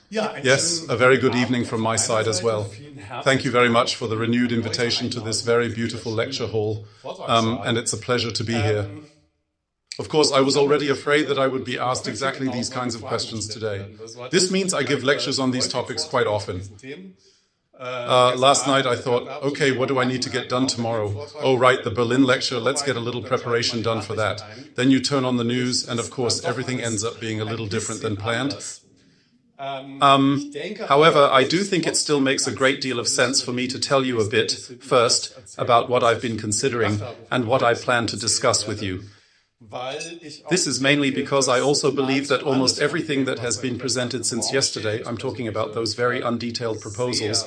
Yes, a very good evening from my side as well. Thank you very much for the renewed invitation to this very beautiful lecture hall, and it's a pleasure to be here. Of course, I was already afraid that I would be asked exactly these kinds of questions today. This means I give lectures on these topics quite often. Last night I thought, okay, what do I need to get done tomorrow? Oh, right, the Berlin lecture, let's get a little preparation done for that. Then you turn on the news, and of course everything ends up being a little different than planned. However, I do think it still makes a great deal of sense for me to tell you a bit, first, about what I've been considering and what I plan to discuss with you. This is mainly because I also believe that almost everything that has been presented since yesterday, I'm talking about those very undetailed proposals,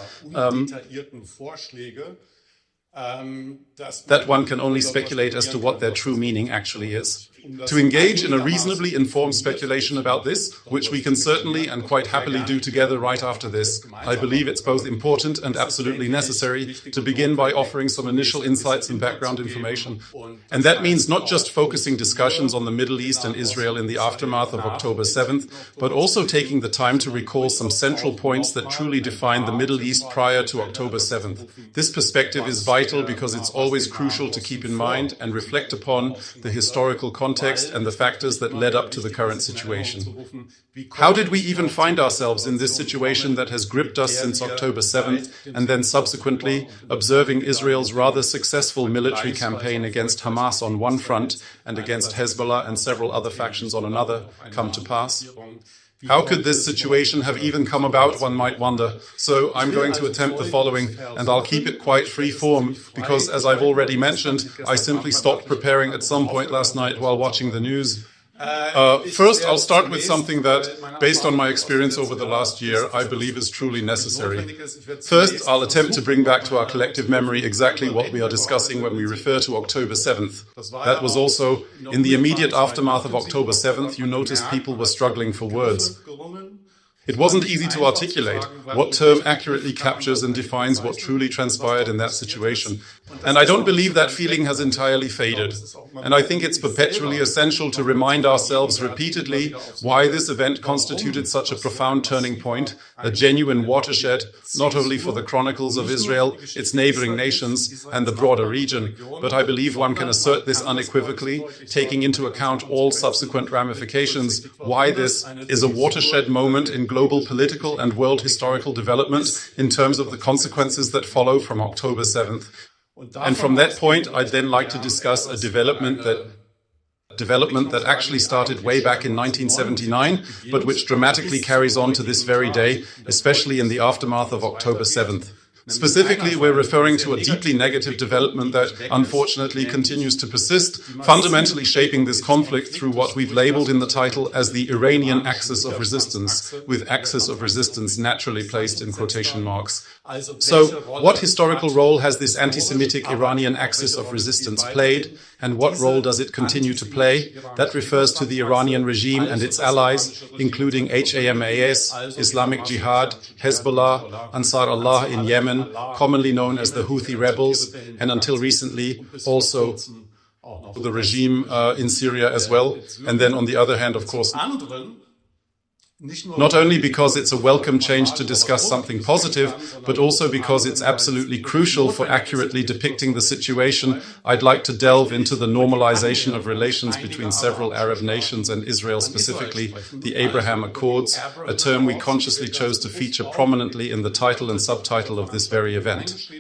that one can only speculate as to what their true meaning actually is. To engage in a reasonably informed speculation about this, which we can certainly and quite happily do together right after this, I believe it's both important and absolutely necessary to begin by offering some initial insights and background information. And that means not just focusing discussions on the Middle East and Israel in the aftermath of October 7th, but also taking the time to recall some central points that truly define the Middle East prior to October 7th. This perspective is vital because it's always crucial to keep in mind and reflect upon the historical context and the factors that led up to the current situation. How did we even find ourselves in this situation that has gripped us since October 7th and then subsequently observing Israel's rather successful military campaign against Hamas on one front and against Hezbollah and several other factions on another come to pass? How could this situation have even come about, one might wonder. So I'm going to attempt the following, and I'll keep it quite free form, because as I've already mentioned, I simply stopped preparing at some point last night while watching the news. First, I'll start with something that, based on my experience over the last year, I believe is truly necessary. First, I'll attempt to bring back to our collective memory exactly what we are discussing when we refer to October 7th. That was also, in the immediate aftermath of October 7th, you noticed people were struggling for words. It wasn't easy to articulate what term accurately captures and defines what truly transpired in that situation. And I don't believe that feeling has entirely faded. And I think it's perpetually essential to remind ourselves repeatedly why this event constituted such a profound turning point, a genuine watershed, not only for the chronicles of Israel, its neighboring nations, and the broader region, but I believe one can assert this unequivocally, taking into account all subsequent ramifications, why this is a watershed moment in global political and world historical development in terms of the consequences that follow from October 7th. And from that point, I'd then like to discuss a development that actually started way back in 1979, but which dramatically carries on to this very day, especially in the aftermath of October 7th. Specifically, we're referring to a deeply negative development that, unfortunately, continues to persist, fundamentally shaping this conflict through what we've labeled in the title as the Iranian axis of resistance, with axis of resistance naturally placed in quotation marks. So, what historical role has this anti-Semitic Iranian axis of resistance played, and what role does it continue to play? That refers to the Iranian regime and its allies, including Hamas, Islamic Jihad, Hezbollah, Ansar Allah in Yemen, commonly known as the Houthi rebels, and until recently also the regime in Syria as well. And then on the other hand, of course, not only because it's a welcome change to discuss something positive, but also because it's absolutely crucial for accurately depicting the situation, I'd like to delve into the normalization of relations between several Arab nations and Israel specifically, the Abraham Accords, a term we consciously chose to feature prominently in the title and subtitle of this very event.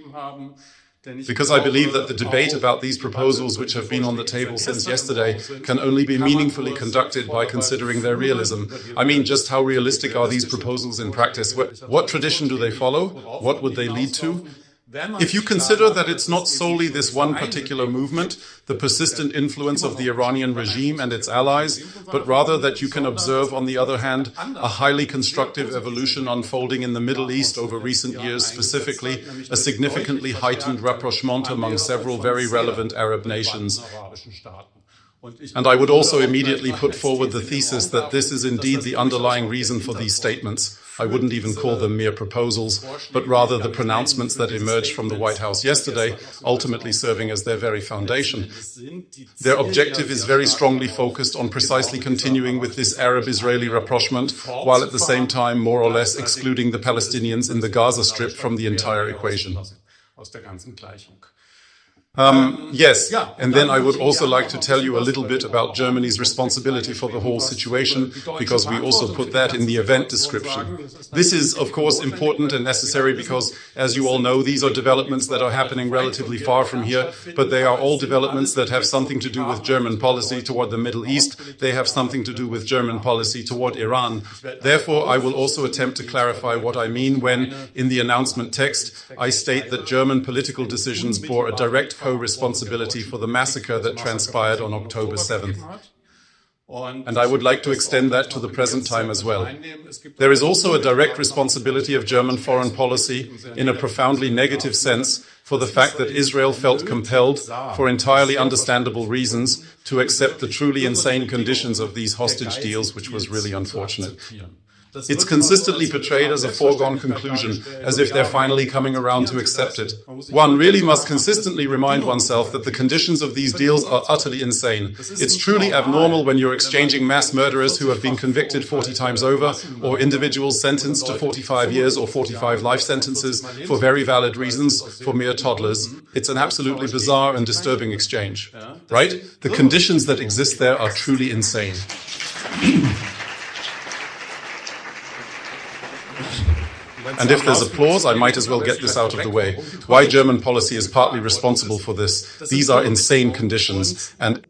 Because I believe that the debate about these proposals, which have been on the table since yesterday, can only be meaningfully conducted by considering their realism. I mean, just how realistic are these proposals in practice? What tradition do they follow? What would they lead to? If you consider that it's not solely this one particular movement, the persistent influence of the Iranian regime and its allies, but rather that you can observe, on the other hand, a highly constructive evolution unfolding in the Middle East over recent years, specifically a significantly heightened rapprochement among several very relevant Arab nations. And I would also immediately put forward the thesis that this is indeed the underlying reason for these statements. I wouldn't even call them mere proposals, but rather the pronouncements that emerged from the White House yesterday, ultimately serving as their very foundation. Their objective is very strongly focused on precisely continuing with this Arab-Israeli rapprochement, while at the same time more or less excluding the Palestinians in the Gaza Strip from the entire equation. Yes, and then I would also like to tell you a little bit about Germany's responsibility for the whole situation, because we also put that in the event description. This is, of course, important and necessary because, as you all know, these are developments that are happening relatively far from here, but they are all developments that have something to do with German policy toward the Middle East. They have something to do with German policy toward Iran. Therefore, I will also attempt to clarify what I mean when, in the announcement text, I state that German political decisions bore a direct co-responsibility for the massacre that transpired on October 7th. And I would like to extend that to the present time as well. There is also a direct responsibility of German foreign policy, in a profoundly negative sense, for the fact that Israel felt compelled, for entirely understandable reasons, to accept the truly insane conditions of these hostage deals, which was really unfortunate. It's consistently portrayed as a foregone conclusion, as if they're finally coming around to accept it. One really must consistently remind oneself that the conditions of these deals are utterly insane. It's truly abnormal when you're exchanging mass murderers who have been convicted 40 times over, or individuals sentenced to 45 years or 45 life sentences for very valid reasons for mere toddlers. It's an absolutely bizarre and disturbing exchange, right? The conditions that exist there are truly insane. And if there's applause, I might as well get this out of the way. Why German policy is partly responsible for this. These are insane conditions, and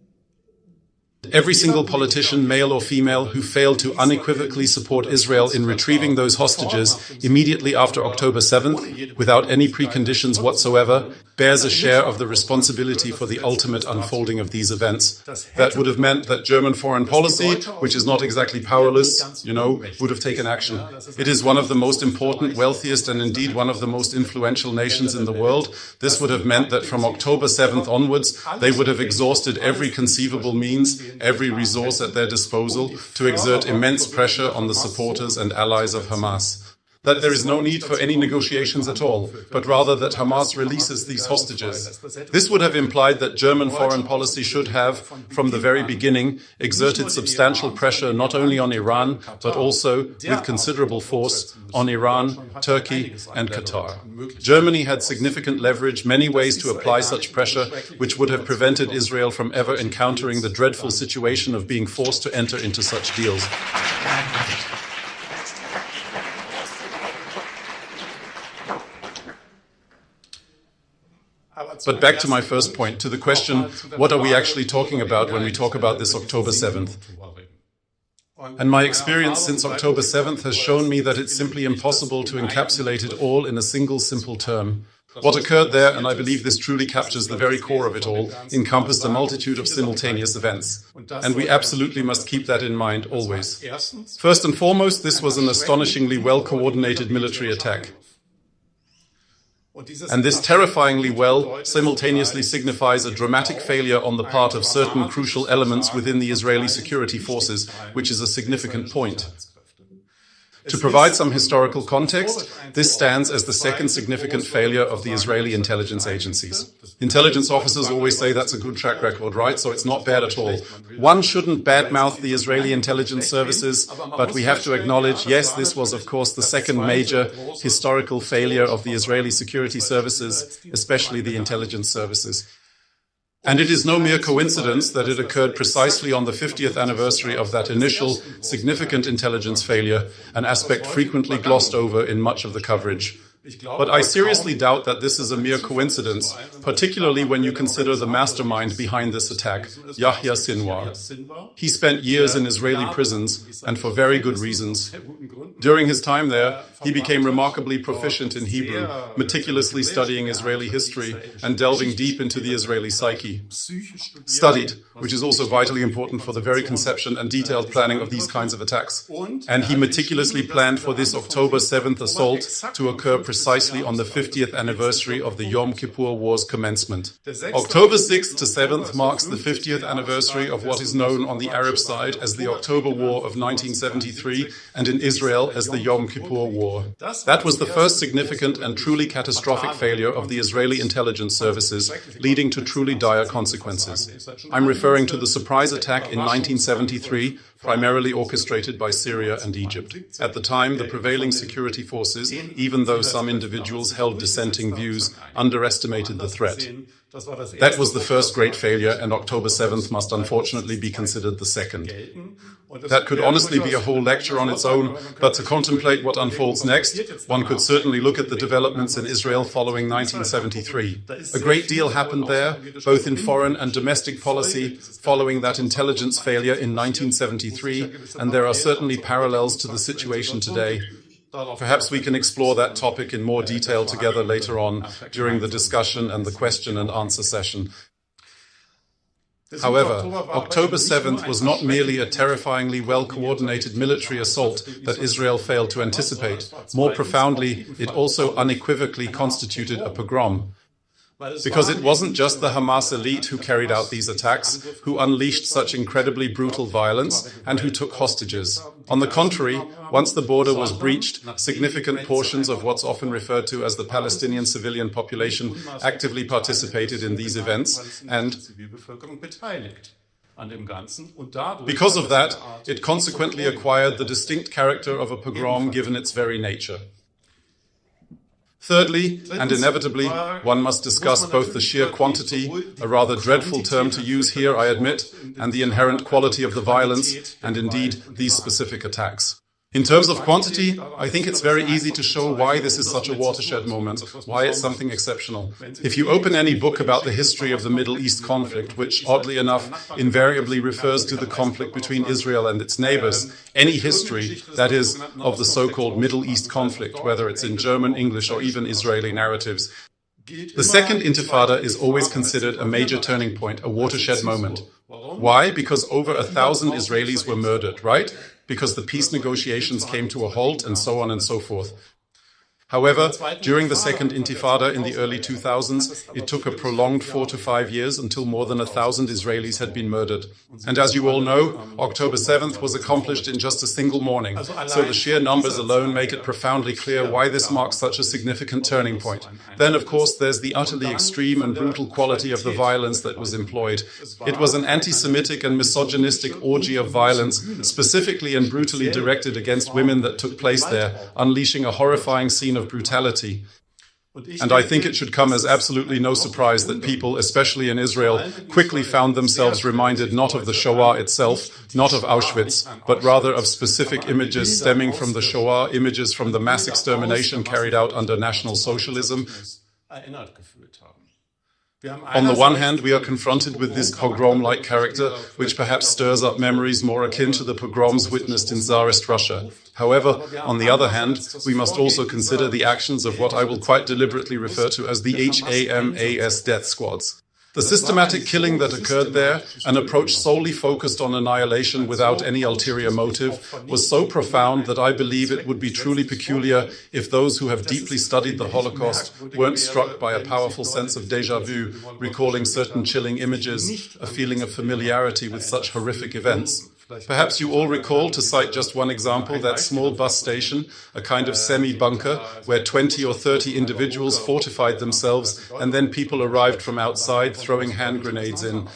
every single politician, male or female, who failed to unequivocally support Israel in retrieving those hostages immediately after October 7th, without any preconditions whatsoever, bears a share of the responsibility for the ultimate unfolding of these events. That would have meant that German foreign policy, which is not exactly powerless, would have taken action. It is one of the most important, wealthiest, and indeed one of the most influential nations in the world. This would have meant that from October 7th onwards, they would have exhausted every conceivable means, every resource at their disposal to exert immense pressure on the supporters and allies of Hamas. That there is no need for any negotiations at all, but rather that Hamas releases these hostages. This would have implied that German foreign policy should have, from the very beginning, exerted substantial pressure not only on Iran, but also, with considerable force, on Iran, Turkey, and Qatar. Germany had significant leverage, many ways to apply such pressure, which would have prevented Israel from ever encountering the dreadful situation of being forced to enter into such deals. But back to my first point, to the question, what are we actually talking about when we talk about this October 7th? And my experience since October 7th has shown me that it's simply impossible to encapsulate it all in a single simple term. What occurred there, and I believe this truly captures the very core of it all, encompassed a multitude of simultaneous events. And we absolutely must keep that in mind always. First and foremost, this was an astonishingly well-coordinated military attack. And this terrifyingly well simultaneously signifies a dramatic failure on the part of certain crucial elements within the Israeli security forces, which is a significant point. To provide some historical context, this stands as the second significant failure of the Israeli intelligence agencies. Intelligence officers always say that's a good track record, right? So it's not bad at all. One shouldn't badmouth the Israeli intelligence services, but we have to acknowledge, yes, this was, of course, the second major historical failure of the Israeli security services, especially the intelligence services. And it is no mere coincidence that it occurred precisely on the 50th anniversary of that initial significant intelligence failure, an aspect frequently glossed over in much of the coverage. But I seriously doubt that this is a mere coincidence, particularly when you consider the mastermind behind this attack, Yahya Sinwar. He spent years in Israeli prisons, and for very good reasons. During his time there, he became remarkably proficient in Hebrew, meticulously studying Israeli history and delving deep into the Israeli psyche. Studied, which is also vitally important for the very conception and detailed planning of these kinds of attacks. And he meticulously planned for this October 7th assault to occur precisely precisely on the 50th anniversary of the Yom Kippur War's commencement. October 6th to 7th marks the 50th anniversary of what is known on the Arab side as the October War of 1973 and in Israel as the Yom Kippur War. That was the first significant and truly catastrophic failure of the Israeli intelligence services, leading to truly dire consequences. I'm referring to the surprise attack in 1973, primarily orchestrated by Syria and Egypt. At the time, the prevailing security forces, even though some individuals held dissenting views, underestimated the threat. That was the first great failure, and October 7th must unfortunately be considered the second. That could honestly be a whole lecture on its own, but to contemplate what unfolds next, one could certainly look at the developments in Israel following 1973. A great deal happened there, both in foreign and domestic policy, following that intelligence failure in 1973, and there are certainly parallels to the situation today. Perhaps we can explore that topic in more detail together later on during the discussion and the question and answer session. However, October 7th was not merely a terrifyingly well-coordinated military assault that Israel failed to anticipate. More profoundly, it also unequivocally constituted a pogrom. Because it wasn't just the Hamas elite who carried out these attacks, who unleashed such incredibly brutal violence, and who took hostages. On the contrary, once the border was breached, significant portions of what's often referred to as the Palestinian civilian population actively participated in these events, and because of that, it consequently acquired the distinct character of a pogrom given its very nature. Thirdly, and inevitably, one must discuss both the sheer quantity, a rather dreadful term to use here, I admit, and the inherent quality of the violence, and indeed these specific attacks. In terms of quantity, I think it's very easy to show why this is such a watershed moment, why it's something exceptional. If you open any book about the history of the Middle East conflict, which oddly enough invariably refers to the conflict between Israel and its neighbors, any history, that is, of the so-called Middle East conflict, whether it's in German, English, or even Israeli narratives, the Second Intifada is always considered a major turning point, a watershed moment. Why? Because over 1,000 Israelis were murdered, right? Because the peace negotiations came to a halt, and so on and so forth. However, during the Second Intifada in the early 2000s, it took a prolonged 4 to 5 years until more than 1,000 Israelis had been murdered. And as you all know, October 7th was accomplished in just a single morning. So the sheer numbers alone make it profoundly clear why this marks such a significant turning point. Then, of course, there's the utterly extreme and brutal quality of the violence that was employed. It was an anti-Semitic and misogynistic orgy of violence, specifically and brutally directed against women that took place there, unleashing a horrifying scene of brutality. And I think it should come as absolutely no surprise that people, especially in Israel, quickly found themselves reminded not of the Shoah itself, not of Auschwitz, but rather of specific images stemming from the Shoah, images from the mass extermination carried out under National Socialism. On the one hand, we are confronted with this pogrom-like character, which perhaps stirs up memories more akin to the pogroms witnessed in Tsarist Russia. However, on the other hand, we must also consider the actions of what I will quite deliberately refer to as the HAMAS death squads. The systematic killing that occurred there, an approach solely focused on annihilation without any ulterior motive, was so profound that I believe it would be truly peculiar if those who have deeply studied the Holocaust weren't struck by a powerful sense of déjà vu, recalling certain chilling images, a feeling of familiarity with such horrific events. Perhaps you all recall, to cite just one example, that small bus station, a kind of semi-bunker, where 20 or 30 individuals fortified themselves, and then people arrived from outside throwing hand grenades in.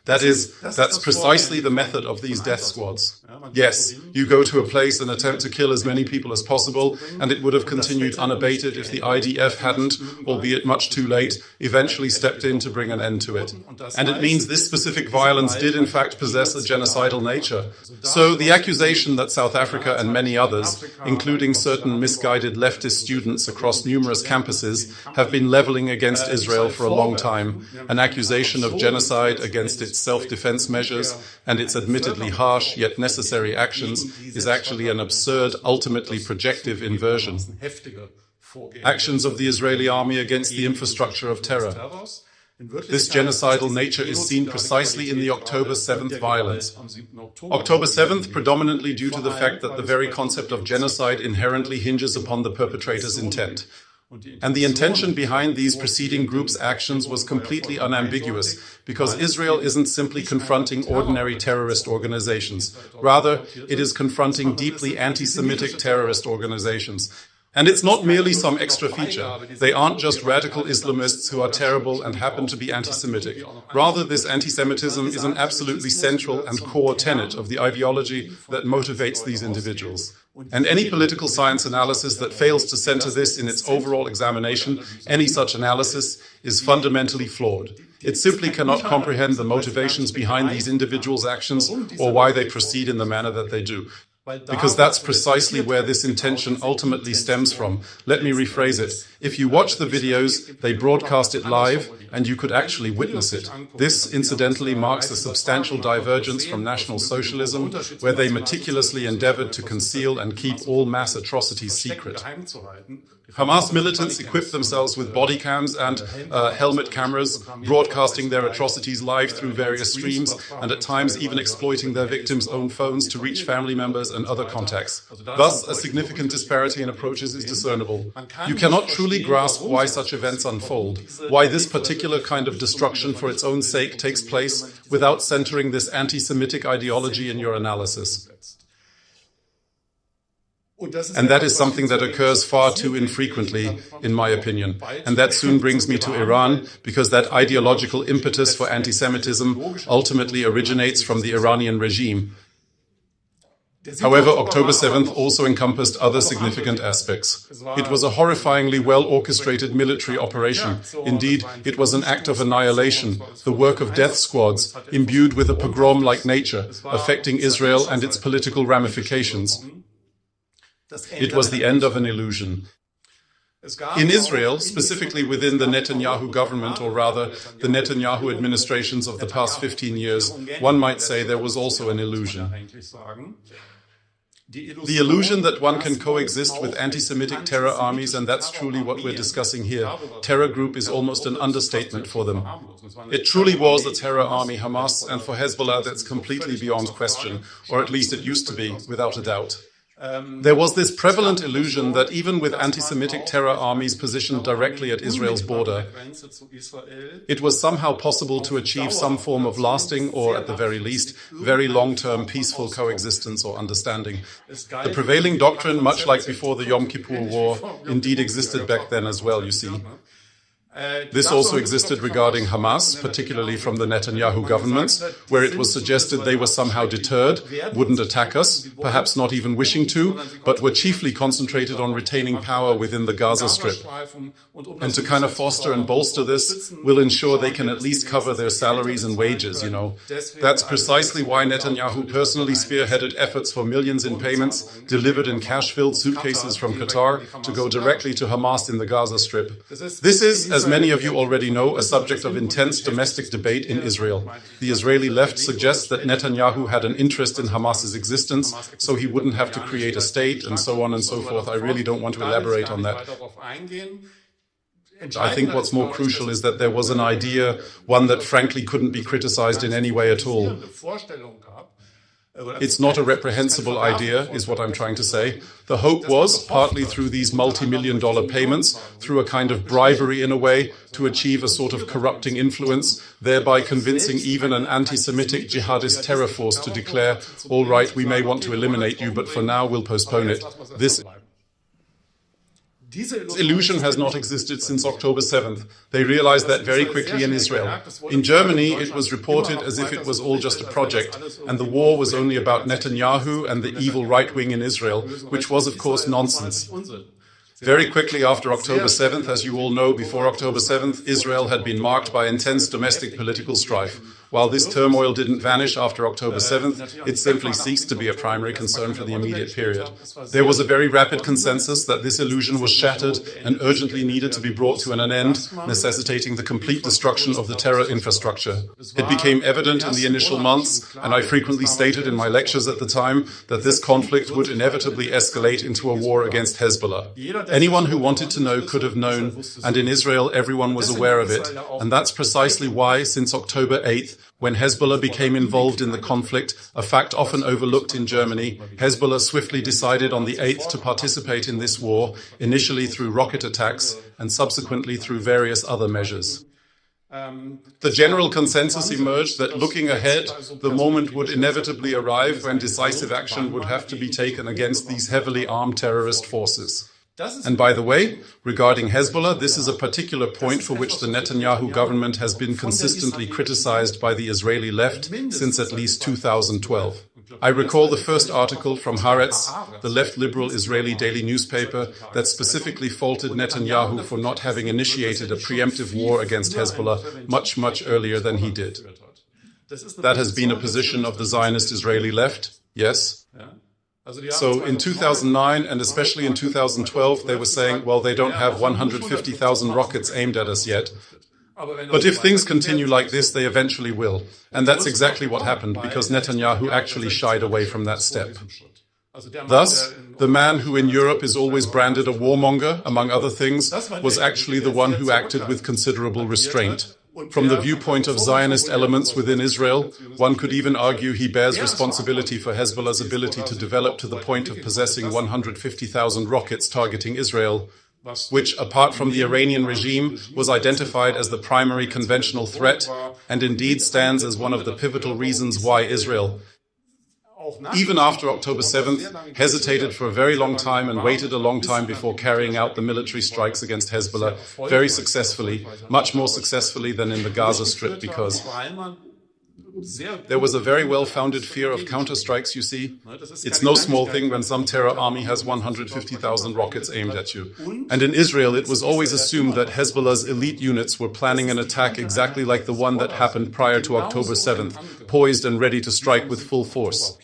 That's precisely the method of these death squads. Yes, you go to a place and attempt to kill as many people as possible, and it would have continued unabated if the IDF hadn't, albeit much too late, eventually stepped in to bring an end to it. And it means this specific violence did in fact possess a genocidal nature. So the accusation that South Africa and many others, including certain misguided leftist students across numerous campuses, have been leveling against Israel for a long time, an accusation of genocide against its self-defense measures and its admittedly harsh yet necessary actions, is actually an absurd, ultimately projective inversion. Actions of the Israeli army against the infrastructure of terror. This genocidal nature is seen precisely in the October 7th violence. October 7th predominantly due to the fact that the very concept of genocide inherently hinges upon the perpetrator's intent. And the intention behind these preceding groups' actions was completely unambiguous, because Israel isn't simply confronting ordinary terrorist organizations. Rather, it is confronting deeply anti-Semitic terrorist organizations. And it's not merely some extra feature. They aren't just radical Islamists who are terrible and happen to be anti-Semitic. Rather, this anti-Semitism is an absolutely central and core tenet of the ideology that motivates these individuals. And any political science analysis that fails to center this in its overall examination, any such analysis, is fundamentally flawed. It simply cannot comprehend the motivations behind these individuals' actions or why they proceed in the manner that they do. Because that's precisely where this intention ultimately stems from. Let me rephrase it. If you watch the videos, they broadcast it live, and you could actually witness it. This, incidentally, marks a substantial divergence from National Socialism, where they meticulously endeavored to conceal and keep all mass atrocities secret. Hamas militants equipped themselves with body cams and helmet cameras, broadcasting their atrocities live through various streams, and at times even exploiting their victims' own phones to reach family members and other contacts. Thus, a significant disparity in approaches is discernible. You cannot truly grasp why such events unfold, why this particular kind of destruction for its own sake takes place, without centering this anti-Semitic ideology in your analysis. And that is something that occurs far too infrequently, in my opinion. And that soon brings me to Iran, because that ideological impetus for anti-Semitism ultimately originates from the Iranian regime. However, October 7th also encompassed other significant aspects. It was a horrifyingly well-orchestrated military operation. Indeed, it was an act of annihilation, the work of death squads, imbued with a pogrom-like nature, affecting Israel and its political ramifications. It was the end of an illusion. In Israel, specifically within the Netanyahu government, or rather, the Netanyahu administrations of the past 15 years, one might say there was also an illusion. The illusion that one can coexist with anti-Semitic terror armies, and that's truly what we're discussing here. Terror group is almost an understatement for them. It truly was the terror army Hamas, and for Hezbollah that's completely beyond question, or at least it used to be, without a doubt. There was this prevalent illusion that even with anti-Semitic terror armies positioned directly at Israel's border, it was somehow possible to achieve some form of lasting, or at the very least, very long-term peaceful coexistence or understanding. The prevailing doctrine, much like before the Yom Kippur War, indeed existed back then as well, you see. This also existed regarding Hamas, particularly from the Netanyahu governments, where it was suggested they were somehow deterred, wouldn't attack us, perhaps not even wishing to, but were chiefly concentrated on retaining power within the Gaza Strip. And to kind of foster and bolster this, will ensure they can at least cover their salaries and wages, you know. That's precisely why Netanyahu personally spearheaded efforts for millions in payments delivered in cash-filled suitcases from Qatar to go directly to Hamas in the Gaza Strip. This is, as many of you already know, a subject of intense domestic debate in Israel. The Israeli left suggests that Netanyahu had an interest in Hamas's existence, so he wouldn't have to create a state, and so on and so forth. I really don't want to elaborate on that. I think what's more crucial is that there was an idea, one that frankly couldn't be criticized in any way at all. It's not a reprehensible idea, is what I'm trying to say. The hope was, partly through these multi-million-dollar payments, through a kind of bribery in a way, to achieve a sort of corrupting influence, thereby convincing even an anti-Semitic jihadist terror force to declare, all right, we may want to eliminate you, but for now we'll postpone it. This illusion has not existed since October 7th. They realized that very quickly in Israel. In Germany, it was reported as if it was all just a project, and the war was only about Netanyahu and the evil right wing in Israel, which was, of course, nonsense. Very quickly after October 7th, as you all know, before October 7th, Israel had been marked by intense domestic political strife. While this turmoil didn't vanish after October 7th, it simply ceased to be a primary concern for the immediate period. There was a very rapid consensus that this illusion was shattered and urgently needed to be brought to an end, necessitating the complete destruction of the terror infrastructure. It became evident in the initial months, and I frequently stated in my lectures at the time, that this conflict would inevitably escalate into a war against Hezbollah. Anyone who wanted to know could have known, and in Israel everyone was aware of it, and that's precisely why, since October 8th, when Hezbollah became involved in the conflict, a fact often overlooked in Germany, Hezbollah swiftly decided on the 8th to participate in this war, initially through rocket attacks and subsequently through various other measures. The general consensus emerged that looking ahead, the moment would inevitably arrive when decisive action would have to be taken against these heavily armed terrorist forces. And by the way, regarding Hezbollah, this is a particular point for which the Netanyahu government has been consistently criticized by the Israeli left since at least 2012. I recall the first article from Haaretz, the left-liberal Israeli daily newspaper, that specifically faulted Netanyahu for not having initiated a preemptive war against Hezbollah much earlier than he did. That has been a position of the Zionist Israeli left, yes. So in 2009 and especially in 2012, they were saying, well, they don't have 150,000 rockets aimed at us yet. But if things continue like this, they eventually will. And that's exactly what happened, because Netanyahu actually shied away from that step. Thus, the man who in Europe is always branded a warmonger, among other things, was actually the one who acted with considerable restraint. From the viewpoint of Zionist elements within Israel, one could even argue he bears responsibility for Hezbollah's ability to develop to the point of possessing 150,000 rockets targeting Israel, which, apart from the Iranian regime, was identified as the primary conventional threat and indeed stands as one of the pivotal reasons why Israel, even after October 7th, hesitated for a very long time and waited a long time before carrying out the military strikes against Hezbollah very successfully, much more successfully than in the Gaza Strip, because there was a very well-founded fear of counterstrikes, you see. It's no small thing when some terror army has 150,000 rockets aimed at you. And in Israel, it was always assumed that Hezbollah's elite units were planning an attack exactly like the one that happened prior to October 7th, poised and ready to strike with full force.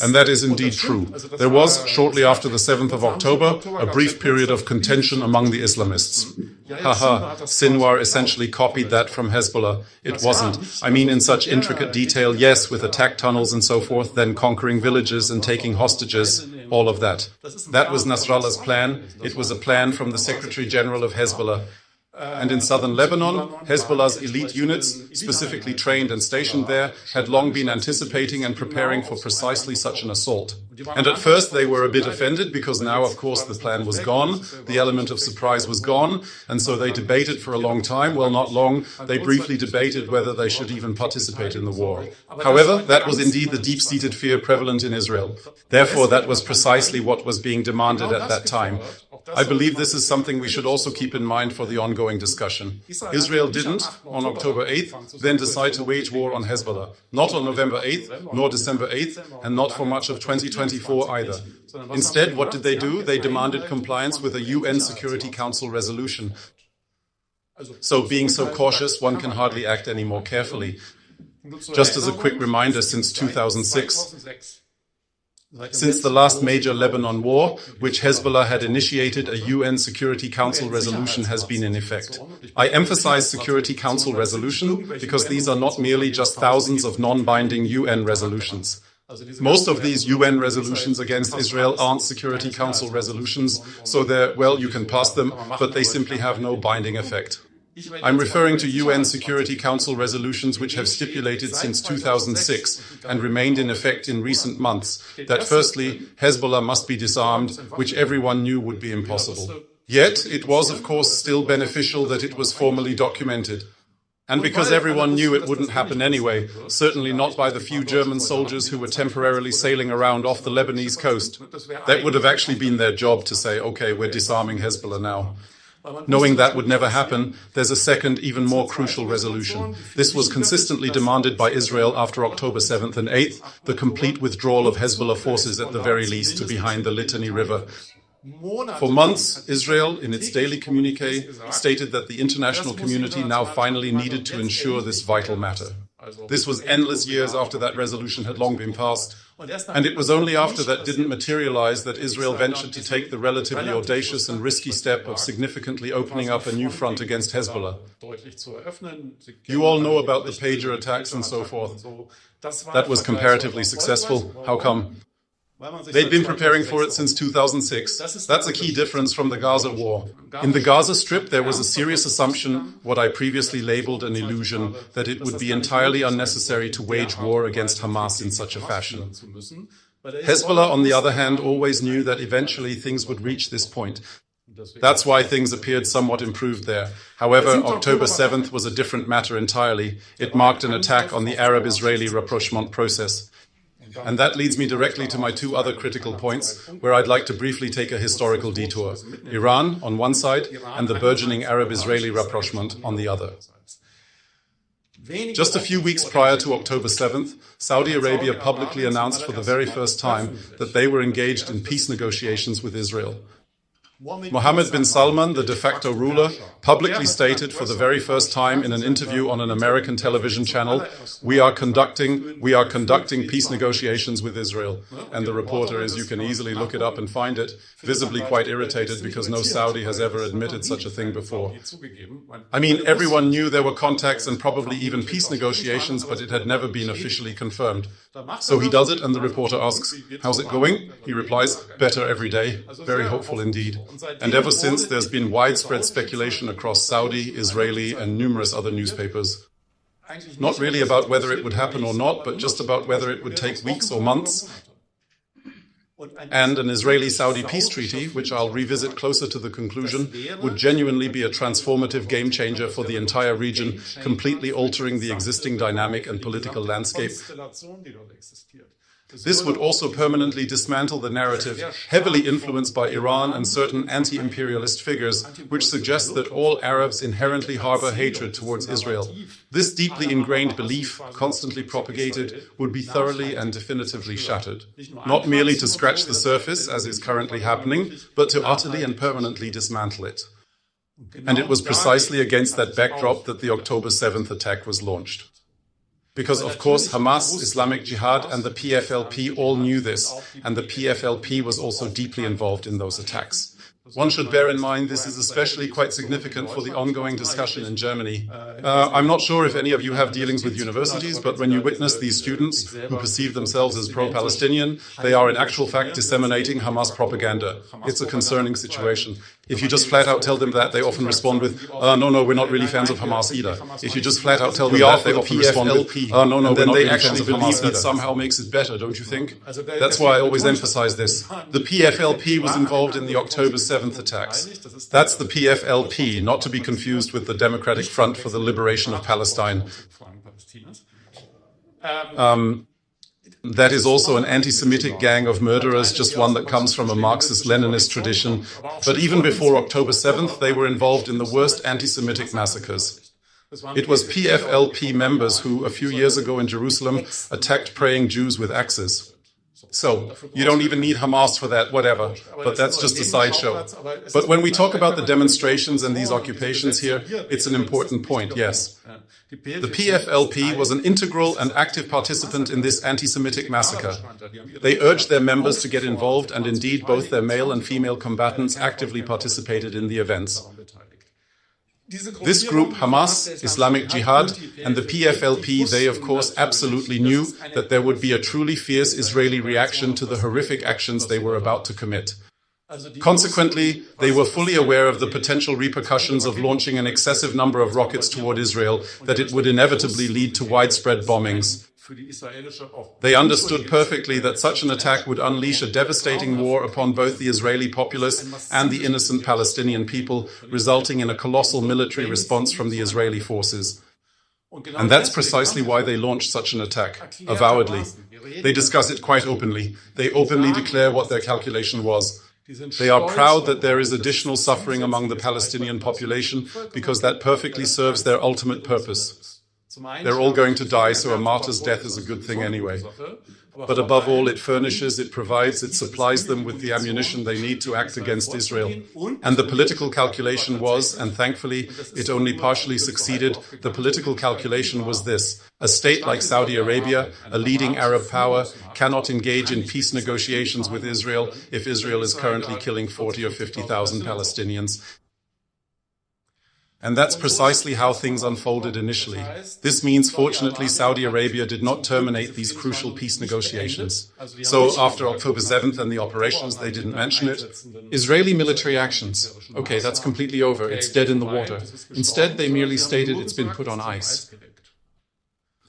And that is indeed true. There was, shortly after the 7th of October, a brief period of contention among the Islamists. Haha, Sinwar essentially copied that from Hezbollah. It wasn't. I mean, in such intricate detail, yes, with attack tunnels and so forth, then conquering villages and taking hostages, all of that. That was Nasrallah's plan. It was a plan from the Secretary General of Hezbollah. And in southern Lebanon, Hezbollah's elite units, specifically trained and stationed there, had long been anticipating and preparing for precisely such an assault. And at first they were a bit offended because now, of course, the plan was gone, the element of surprise was gone, and so they debated for a long time. Well, not long, they briefly debated whether they should even participate in the war. However, that was indeed the deep-seated fear prevalent in Israel. Therefore, that was precisely what was being demanded at that time. I believe this is something we should also keep in mind for the ongoing discussion. Israel didn't, on October 8th, then decide to wage war on Hezbollah. Not on November 8th, nor December 8th, and not for much of 2024 either. Instead, what did they do? They demanded compliance with a UN Security Council resolution. So being so cautious, one can hardly act any more carefully. Just as a quick reminder, since 2006, since the last major Lebanon war, which Hezbollah had initiated, a UN Security Council resolution has been in effect. I emphasize Security Council resolution because these are not merely just thousands of non-binding UN resolutions. Most of these UN resolutions against Israel aren't Security Council resolutions, so they're, well, you can pass them, but they simply have no binding effect. I'm referring to UN Security Council resolutions which have stipulated since 2006 and remained in effect in recent months that firstly, Hezbollah must be disarmed, which everyone knew would be impossible. Yet, it was of course still beneficial that it was formally documented. And because everyone knew it wouldn't happen anyway, certainly not by the few German soldiers who were temporarily sailing around off the Lebanese coast. That would have actually been their job to say, okay, we're disarming Hezbollah now. Knowing that would never happen, there's a second, even more crucial resolution. This was consistently demanded by Israel after October 7th and 8th, the complete withdrawal of Hezbollah forces at the very least to behind the Litani River. For months, Israel, in its daily communique, stated that the international community now finally needed to ensure this vital matter. This was endless years after that resolution had long been passed, and it was only after that didn't materialize that Israel ventured to take the relatively audacious and risky step of significantly opening up a new front against Hezbollah. You all know about the pager attacks and so forth. That was comparatively successful. How come? They'd been preparing for it since 2006. That's a key difference from the Gaza war. In the Gaza Strip, there was a serious assumption, what I previously labeled an illusion, that it would be entirely unnecessary to wage war against Hamas in such a fashion. Hezbollah, on the other hand, always knew that eventually things would reach this point. That's why things appeared somewhat improved there. However, October 7th was a different matter entirely. It marked an attack on the Arab-Israeli rapprochement process. And that leads me directly to my two other critical points, where I'd like to briefly take a historical detour. Iran on one side, and the burgeoning Arab-Israeli rapprochement on the other. Just a few weeks prior to October 7th, Saudi Arabia publicly announced for the very first time that they were engaged in peace negotiations with Israel. Mohammed bin Salman, the de facto ruler, publicly stated for the very first time in an interview on an American television channel, we are conducting peace negotiations with Israel. And the reporter, as you can easily look it up and find it, visibly quite irritated because no Saudi has ever admitted such a thing before. I mean, everyone knew there were contacts and probably even peace negotiations, but it had never been officially confirmed. So he does it, and the reporter asks, how's it going? He replies, better every day. Very hopeful indeed. And ever since, there's been widespread speculation across Saudi, Israeli, and numerous other newspapers. Not really about whether it would happen or not, but just about whether it would take weeks or months. And an Israeli-Saudi peace treaty, which I'll revisit closer to the conclusion, would genuinely be a transformative game changer for the entire region, completely altering the existing dynamic and political landscape. This would also permanently dismantle the narrative, heavily influenced by Iran and certain anti-imperialist figures, which suggest that all Arabs inherently harbor hatred towards Israel. This deeply ingrained belief, constantly propagated, would be thoroughly and definitively shattered. Not merely to scratch the surface, as is currently happening, but to utterly and permanently dismantle it. And it was precisely against that backdrop that the October 7th attack was launched. Because, of course, Hamas, Islamic Jihad, and the PFLP all knew this, and the PFLP was also deeply involved in those attacks. One should bear in mind this is especially quite significant for the ongoing discussion in Germany. I'm not sure if any of you have dealings with universities, but when you witness these students who perceive themselves as pro-Palestinian, they are in actual fact disseminating Hamas propaganda. It's a concerning situation. If you just flat out tell them that, they often respond with, no, we're not really fans of Hamas either. If you just flat out tell them that, they often respond with, no, we're not really fans of Hamas either. That somehow makes it better, don't you think? That's why I always emphasize this. The PFLP was involved in the October 7th attacks. That's the PFLP, not to be confused with the Democratic Front for the Liberation of Palestine. That is also an anti-Semitic gang of murderers, just one that comes from a Marxist-Leninist tradition. But even before October 7th, they were involved in the worst anti-Semitic massacres. It was PFLP members who, a few years ago in Jerusalem, attacked praying Jews with axes. So, you don't even need Hamas for that, whatever, but that's just a sideshow. But when we talk about the demonstrations and these occupations here, it's an important point, yes. The PFLP was an integral and active participant in this anti-Semitic massacre. They urged their members to get involved, and indeed both their male and female combatants actively participated in the events. This group, Hamas, Islamic Jihad, and the PFLP, they of course absolutely knew that there would be a truly fierce Israeli reaction to the horrific actions they were about to commit. Consequently, they were fully aware of the potential repercussions of launching an excessive number of rockets toward Israel, that it would inevitably lead to widespread bombings. They understood perfectly that such an attack would unleash a devastating war upon both the Israeli populace and the innocent Palestinian people, resulting in a colossal military response from the Israeli forces. And that's precisely why they launched such an attack, avowedly. They discuss it quite openly. They openly declare what their calculation was. They are proud that there is additional suffering among the Palestinian population because that perfectly serves their ultimate purpose. They're all going to die, so a martyr's death is a good thing anyway. but above all, it furnishes, it provides, it supplies them with the ammunition they need to act against Israel. And the political calculation was, and thankfully it only partially succeeded, the political calculation was this: a state like Saudi Arabia, a leading Arab power, cannot engage in peace negotiations with Israel if Israel is currently killing 40 or 50,000 Palestinians. And that's precisely how things unfolded initially. This means, fortunately, Saudi Arabia did not terminate these crucial peace negotiations. So, after October 7th and the operations, they didn't mention it. Israeli military actions. Okay, that's completely over. It's dead in the water. Instead, they merely stated it's been put on ice.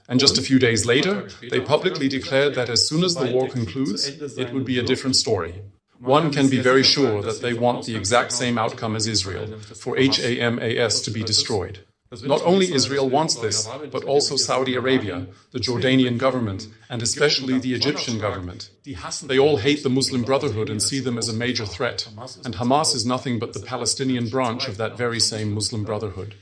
And just a few days later, they publicly declared that as soon as the war concludes, it would be a different story. One can be very sure that they want the exact same outcome as Israel, for Hamas to be destroyed. Not only Israel wants this, but also Saudi Arabia, the Jordanian government, and especially the Egyptian government. They all hate the Muslim Brotherhood and see them as a major threat, and Hamas is nothing but the Palestinian branch of that very same Muslim Brotherhood.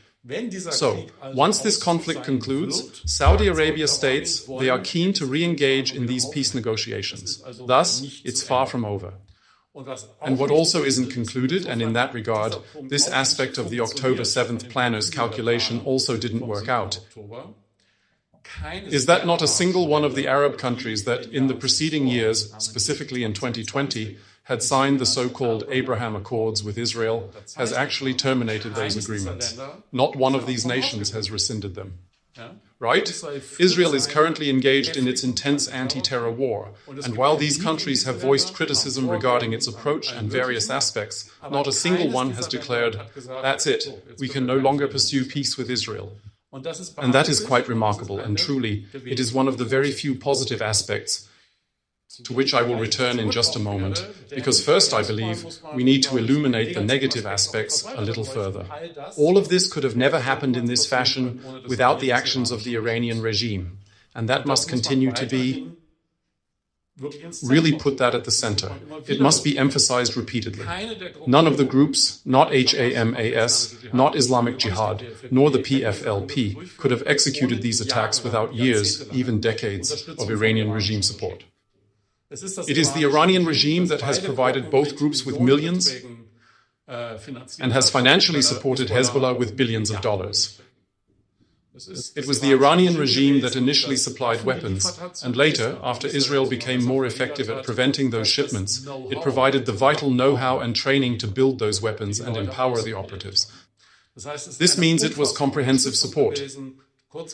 So, once this conflict concludes, Saudi Arabia states they are keen to re-engage in these peace negotiations. Thus, it's far from over. And what also isn't concluded, and in that regard, this aspect of the October 7th planners' calculation also didn't work out, is that not a single one of the Arab countries that in the preceding years, specifically in 2020, had signed the so-called Abraham Accords with Israel, has actually terminated those agreements. Not one of these nations has rescinded them. Right? Israel is currently engaged in its intense anti-terror war, and while these countries have voiced criticism regarding its approach and various aspects, not a single one has declared, that's it, we can no longer pursue peace with Israel. And that is quite remarkable, and truly, it is one of the very few positive aspects to which I will return in just a moment, because first I believe we need to illuminate the negative aspects a little further. All of this could have never happened in this fashion without the actions of the Iranian regime, and that must continue to be really put that at the center. It must be emphasized repeatedly. None of the groups, not Hamas, not Islamic Jihad, nor the PFLP, could have executed these attacks without years, even decades, of Iranian regime support. It is the Iranian regime that has provided both groups with millions and has financially supported Hezbollah with billions of dollars. It was the Iranian regime that initially supplied weapons, and later, after Israel became more effective at preventing those shipments, it provided the vital know-how and training to build those weapons and empower the operatives. This means it was comprehensive support.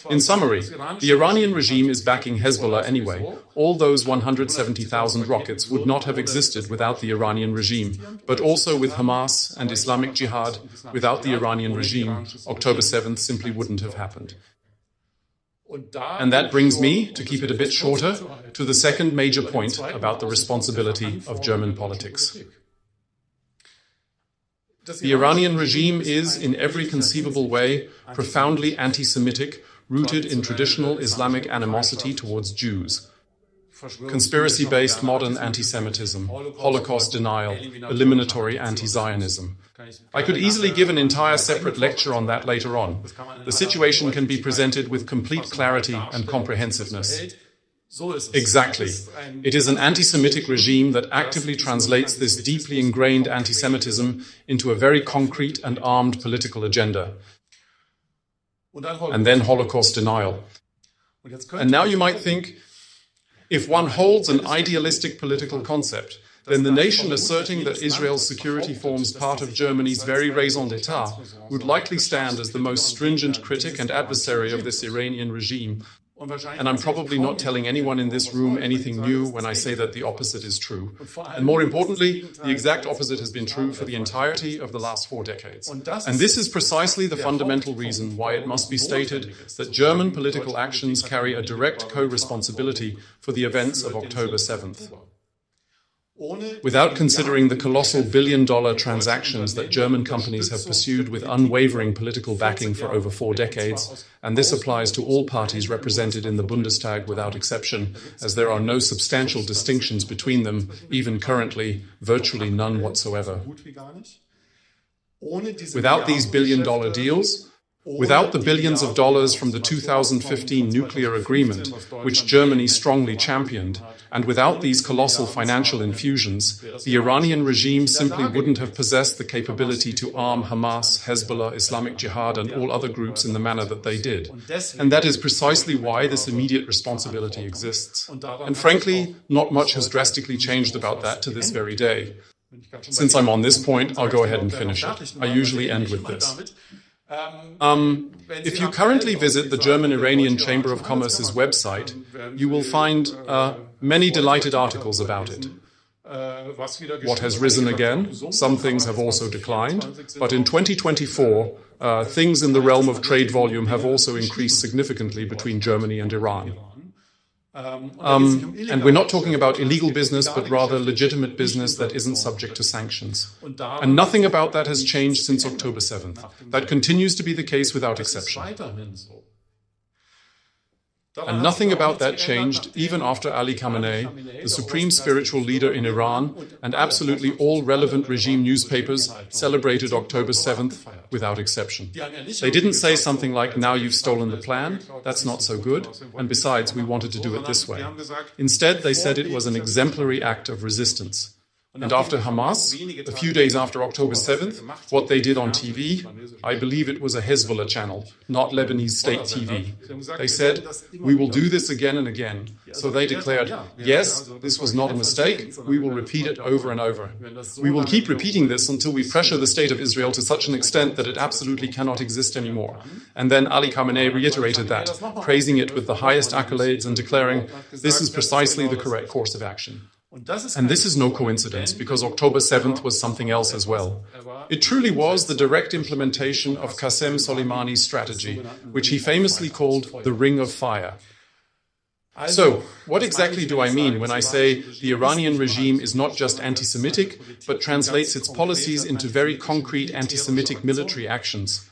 In summary, the Iranian regime is backing Hezbollah anyway. All those 170,000 rockets would not have existed without the Iranian regime, but also with Hamas and Islamic Jihad, without the Iranian regime, October 7th simply wouldn't have happened. And that brings me, to keep it a bit shorter, to the second major point about the responsibility of German politics. The Iranian regime is, in every conceivable way, profoundly anti-Semitic, rooted in traditional Islamic animosity towards Jews. Conspiracy-based modern anti-Semitism, Holocaust denial, eliminatory anti-Zionism. I could easily give an entire separate lecture on that later on. The situation can be presented with complete clarity and comprehensiveness. Exactly. It is an anti-Semitic regime that actively translates this deeply ingrained anti-Semitism into a very concrete and armed political agenda. And then Holocaust denial. And now you might think, if one holds an idealistic political concept, then the nation asserting that Israel's security forms part of Germany's very raison d'etat would likely stand as the most stringent critic and adversary of this Iranian regime. And I'm probably not telling anyone in this room anything new when I say that the opposite is true. And more importantly, the exact opposite has been true for the entirety of the last 4 decades. And this is precisely the fundamental reason why it must be stated that German political actions carry a direct co-responsibility for the events of October 7th. Without considering the colossal billion-dollar transactions that German companies have pursued with unwavering political backing for over 4 decades, and this applies to all parties represented in the Bundestag without exception, as there are no substantial distinctions between them, even currently, virtually none whatsoever. Without these billion-dollar deals, Without the billions of dollars from the 2015 nuclear agreement, which Germany strongly championed, and without these colossal financial infusions, the Iranian regime simply wouldn't have possessed the capability to arm Hamas, Hezbollah, Islamic Jihad, and all other groups in the manner that they did. And that is precisely why this immediate responsibility exists. And frankly, not much has drastically changed about that to this very day. Since I'm on this point, I'll go ahead and finish it. I usually end with this. If you currently visit the German-Iranian Chamber of Commerce's website, you will find many delighted articles about it. What has risen again? Some things have also declined. But in 2024, things in the realm of trade volume have also increased significantly between Germany and Iran. And we're not talking about illegal business, but rather legitimate business that isn't subject to sanctions. And nothing about that has changed since October 7th. That continues to be the case without exception. And nothing about that changed even after Ali Khamenei, the supreme spiritual leader in Iran, and absolutely all relevant regime newspapers celebrated October 7th without exception. They didn't say something like, now you've stolen the plan, that's not so good, and besides, we wanted to do it this way. Instead, they said it was an exemplary act of resistance. And after Hamas, a few days after October 7th, what they did on TV, I believe it was a Hezbollah channel, not Lebanese state TV. They said, we will do this again and again. So they declared, yes, this was not a mistake, we will repeat it over and over. We will keep repeating this until we pressure the state of Israel to such an extent that it absolutely cannot exist anymore. And then Ali Khamenei reiterated that, praising it with the highest accolades and declaring, this is precisely the correct course of action. And this is no coincidence, because October 7th was something else as well. It truly was the direct implementation of Qasem Soleimani's strategy, which he famously called the Ring of Fire. So, what exactly do I mean when I say the Iranian regime is not just anti-Semitic, but translates its policies into very concrete anti-Semitic military actions?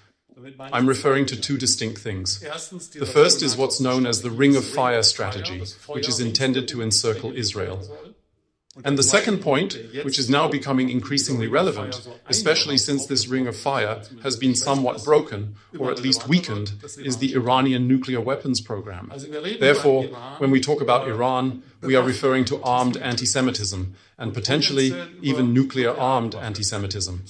I'm referring to two distinct things. The first is what's known as the Ring of Fire strategy, which is intended to encircle Israel. And the second point, which is now becoming increasingly relevant, especially since this Ring of Fire has been somewhat broken, or at least weakened, is the Iranian nuclear weapons program. Therefore, when we talk about Iran, we are referring to armed anti-Semitism, and potentially even nuclear-armed anti-Semitism.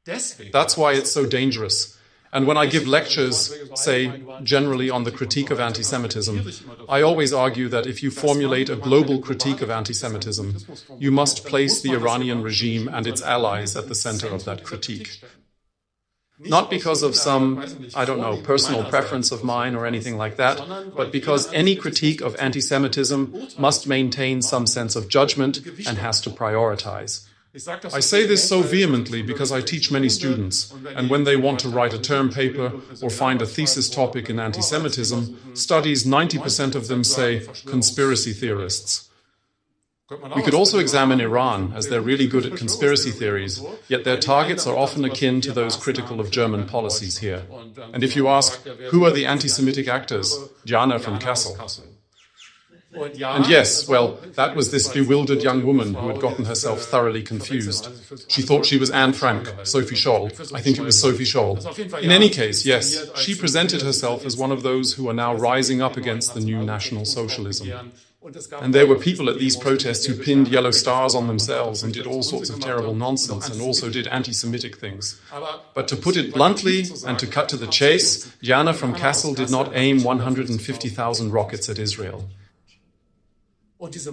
That's why it's so dangerous. And when I give lectures, say, generally on the critique of anti-Semitism, I always argue that if you formulate a global critique of anti-Semitism, you must place the Iranian regime and its allies at the center of that critique. Not because of some, personal preference of mine or anything like that, but because any critique of anti-Semitism must maintain some sense of judgment and has to prioritize. I say this so vehemently because I teach many students, and when they want to write a term paper or find a thesis topic in anti-Semitism, studies 90% of them say conspiracy theorists. We could also examine Iran, as they're really good at conspiracy theories, yet their targets are often akin to those critical of German policies here. And if you ask, who are the anti-Semitic actors? Jana from Kassel. And yes, well, that was this bewildered young woman who had gotten herself thoroughly confused. She thought she was Anne Frank, Sophie Scholl. I think it was Sophie Scholl. In any case, yes, she presented herself as one of those who are now rising up against the new National Socialism. And there were people at these protests who pinned yellow stars on themselves and did all sorts of terrible nonsense and also did anti-Semitic things. But to put it bluntly and to cut to the chase, Jana from Kassel did not aim 150,000 rockets at Israel.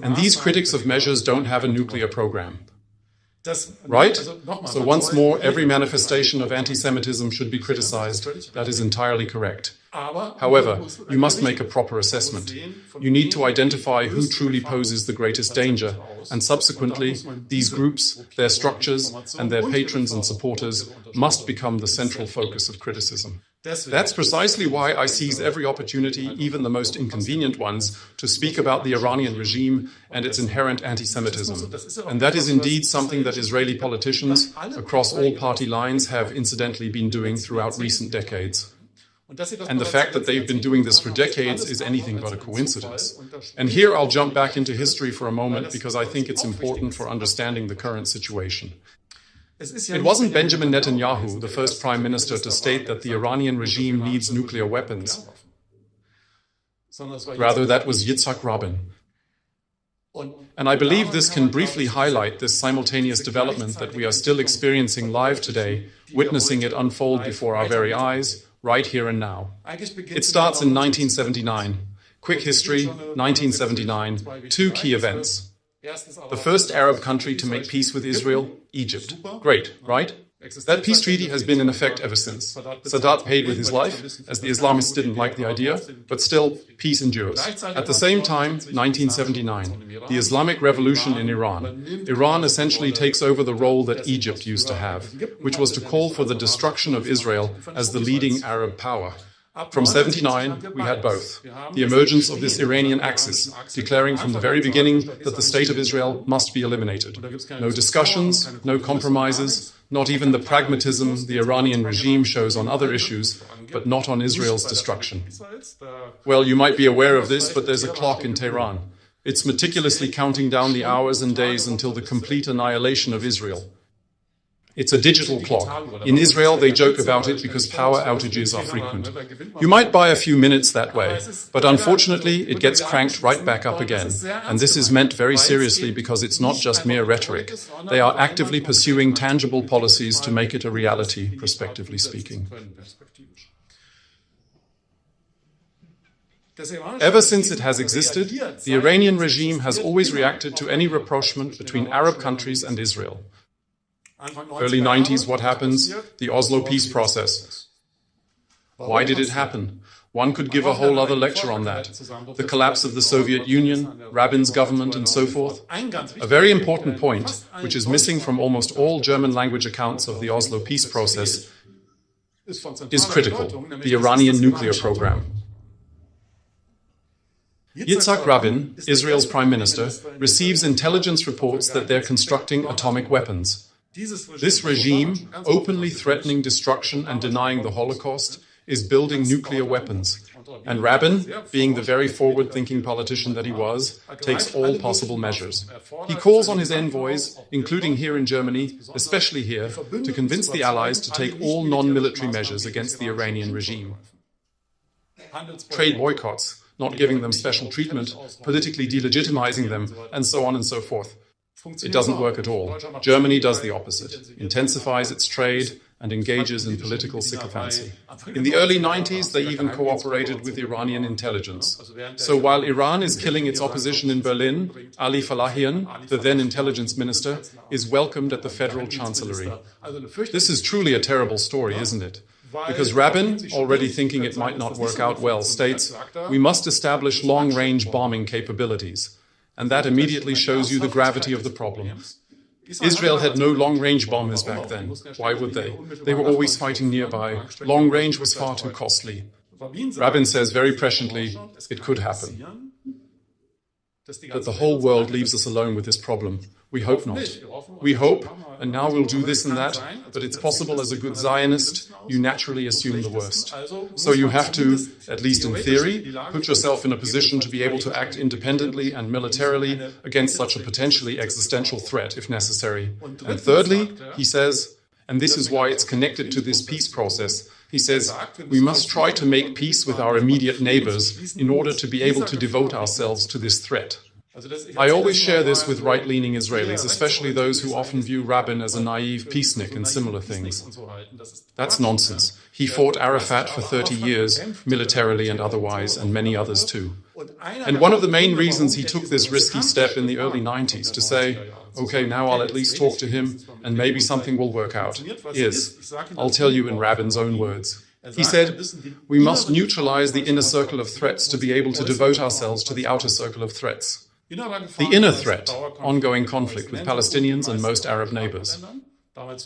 And these critics of measures don't have a nuclear program. Right? So once more, every manifestation of anti-Semitism should be criticized. That is entirely correct. However, you must make a proper assessment. You need to identify who truly poses the greatest danger, and subsequently, these groups, their structures, and their patrons and supporters must become the central focus of criticism. That's precisely why I seize every opportunity, even the most inconvenient ones, to speak about the Iranian regime and its inherent anti-Semitism. And that is indeed something that Israeli politicians, across all party lines, have incidentally been doing throughout recent decades. And the fact that they've been doing this for decades is anything but a coincidence. And here I'll jump back into history for a moment because I think it's important for understanding the current situation. It wasn't Benjamin Netanyahu, the first prime minister, to state that the Iranian regime needs nuclear weapons. Rather, that was Yitzhak Rabin. And I believe this can briefly highlight this simultaneous development that we are still experiencing live today, witnessing it unfold before our very eyes, right here and now. It starts in 1979. Quick history, 1979, two key events. The first Arab country to make peace with Israel, Egypt. Great, right? That peace treaty has been in effect ever since. Sadat paid with his life, as the Islamists didn't like the idea, but still, peace endures. At the same time, 1979, the Islamic Revolution in Iran. Iran essentially takes over the role that Egypt used to have, which was to call for the destruction of Israel as the leading Arab power. From 79, we had both. The emergence of this Iranian axis, declaring from the very beginning that the state of Israel must be eliminated. No discussions, no compromises, not even the pragmatism the Iranian regime shows on other issues, but not on Israel's destruction. Well, you might be aware of this, but there's a clock in Tehran. It's meticulously counting down the hours and days until the complete annihilation of Israel. It's a digital clock. In Israel, they joke about it because power outages are frequent. You might buy a few minutes that way, but unfortunately, it gets cranked right back up again. And this is meant very seriously because it's not just mere rhetoric. They are actively pursuing tangible policies to make it a reality, prospectively speaking. Ever since it has existed, the Iranian regime has always reacted to any rapprochement between Arab countries and Israel. Early 90s, what happens? The Oslo peace process. Why did it happen? One could give a whole other lecture on that. The collapse of the Soviet Union, Rabin's government, and so forth. A very important point, which is missing from almost all German-language accounts of the Oslo peace process, is critical: the Iranian nuclear program. Yitzhak Rabin, Israel's prime minister, receives intelligence reports that they're constructing atomic weapons. This regime, openly threatening destruction and denying the Holocaust, is building nuclear weapons. And Rabin, being the very forward-thinking politician that he was, takes all possible measures. He calls on his envoys, including here in Germany, especially here, to convince the Allies to take all non-military measures against the Iranian regime. Trade boycotts, not giving them special treatment, politically delegitimizing them, and so on and so forth. It doesn't work at all. Germany does the opposite, intensifies its trade and engages in political sycophancy. In the early 90s, they even cooperated with Iranian intelligence. So while Iran is killing its opposition in Berlin, Ali Falahian, the then intelligence minister, is welcomed at the federal chancellery. This is truly a terrible story, isn't it? Because Rabin, already thinking it might not work out well, states, "We must establish long-range bombing capabilities." And that immediately shows you the gravity of the problem. Israel had no long-range bombers back then. Why would they? They were always fighting nearby. Long range was far too costly. Rabin says very presciently, it could happen. That the whole world leaves us alone with this problem. We hope not. We hope, and now we'll do this and that, but it's possible as a good Zionist, you naturally assume the worst. So you have to, at least in theory, put yourself in a position to be able to act independently and militarily against such a potentially existential threat, if necessary. And thirdly, he says, and this is why it's connected to this peace process, he says, we must try to make peace with our immediate neighbors in order to be able to devote ourselves to this threat. I always share this with right-leaning Israelis, especially those who often view Rabin as a naive peacenik and similar things. That's nonsense. He fought Arafat for 30 years, militarily and otherwise, and many others too. And one of the main reasons he took this risky step in the early 90s to say, okay, now I'll at least talk to him and maybe something will work out, is, I'll tell you in Rabin's own words. He said, we must neutralize the inner circle of threats to be able to devote ourselves to the outer circle of threats. The inner threat, ongoing conflict with Palestinians and most Arab neighbors.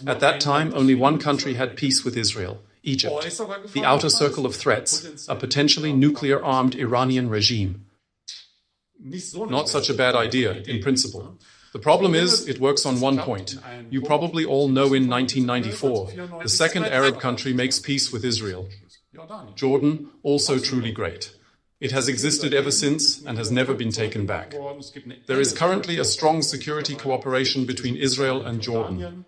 At that time, only one country had peace with Israel, Egypt. The outer circle of threats, a potentially nuclear-armed Iranian regime. Not such a bad idea, in principle. The problem is, it works on one point. You probably all know in 1994, the second Arab country makes peace with Israel. Jordan, also truly great. It has existed ever since and has never been taken back. There is currently a strong security cooperation between Israel and Jordan.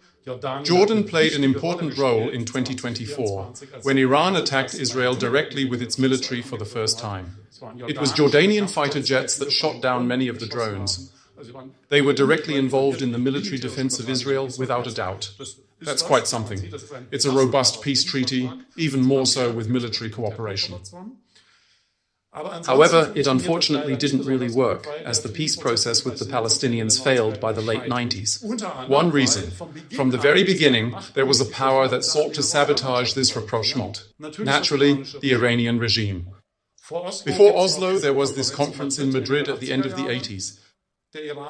Jordan played an important role in 2024 when Iran attacked Israel directly with its military for the first time. It was Jordanian fighter jets that shot down many of the drones. They were directly involved in the military defense of Israel without a doubt. That's quite something. It's a robust peace treaty, even more so with military cooperation. However, it unfortunately didn't really work, as the peace process with the Palestinians failed by the late 90s. One reason: from the very beginning, there was a power that sought to sabotage this rapprochement. Naturally, the Iranian regime. Before Oslo, there was this conference in Madrid at the end of the 80s.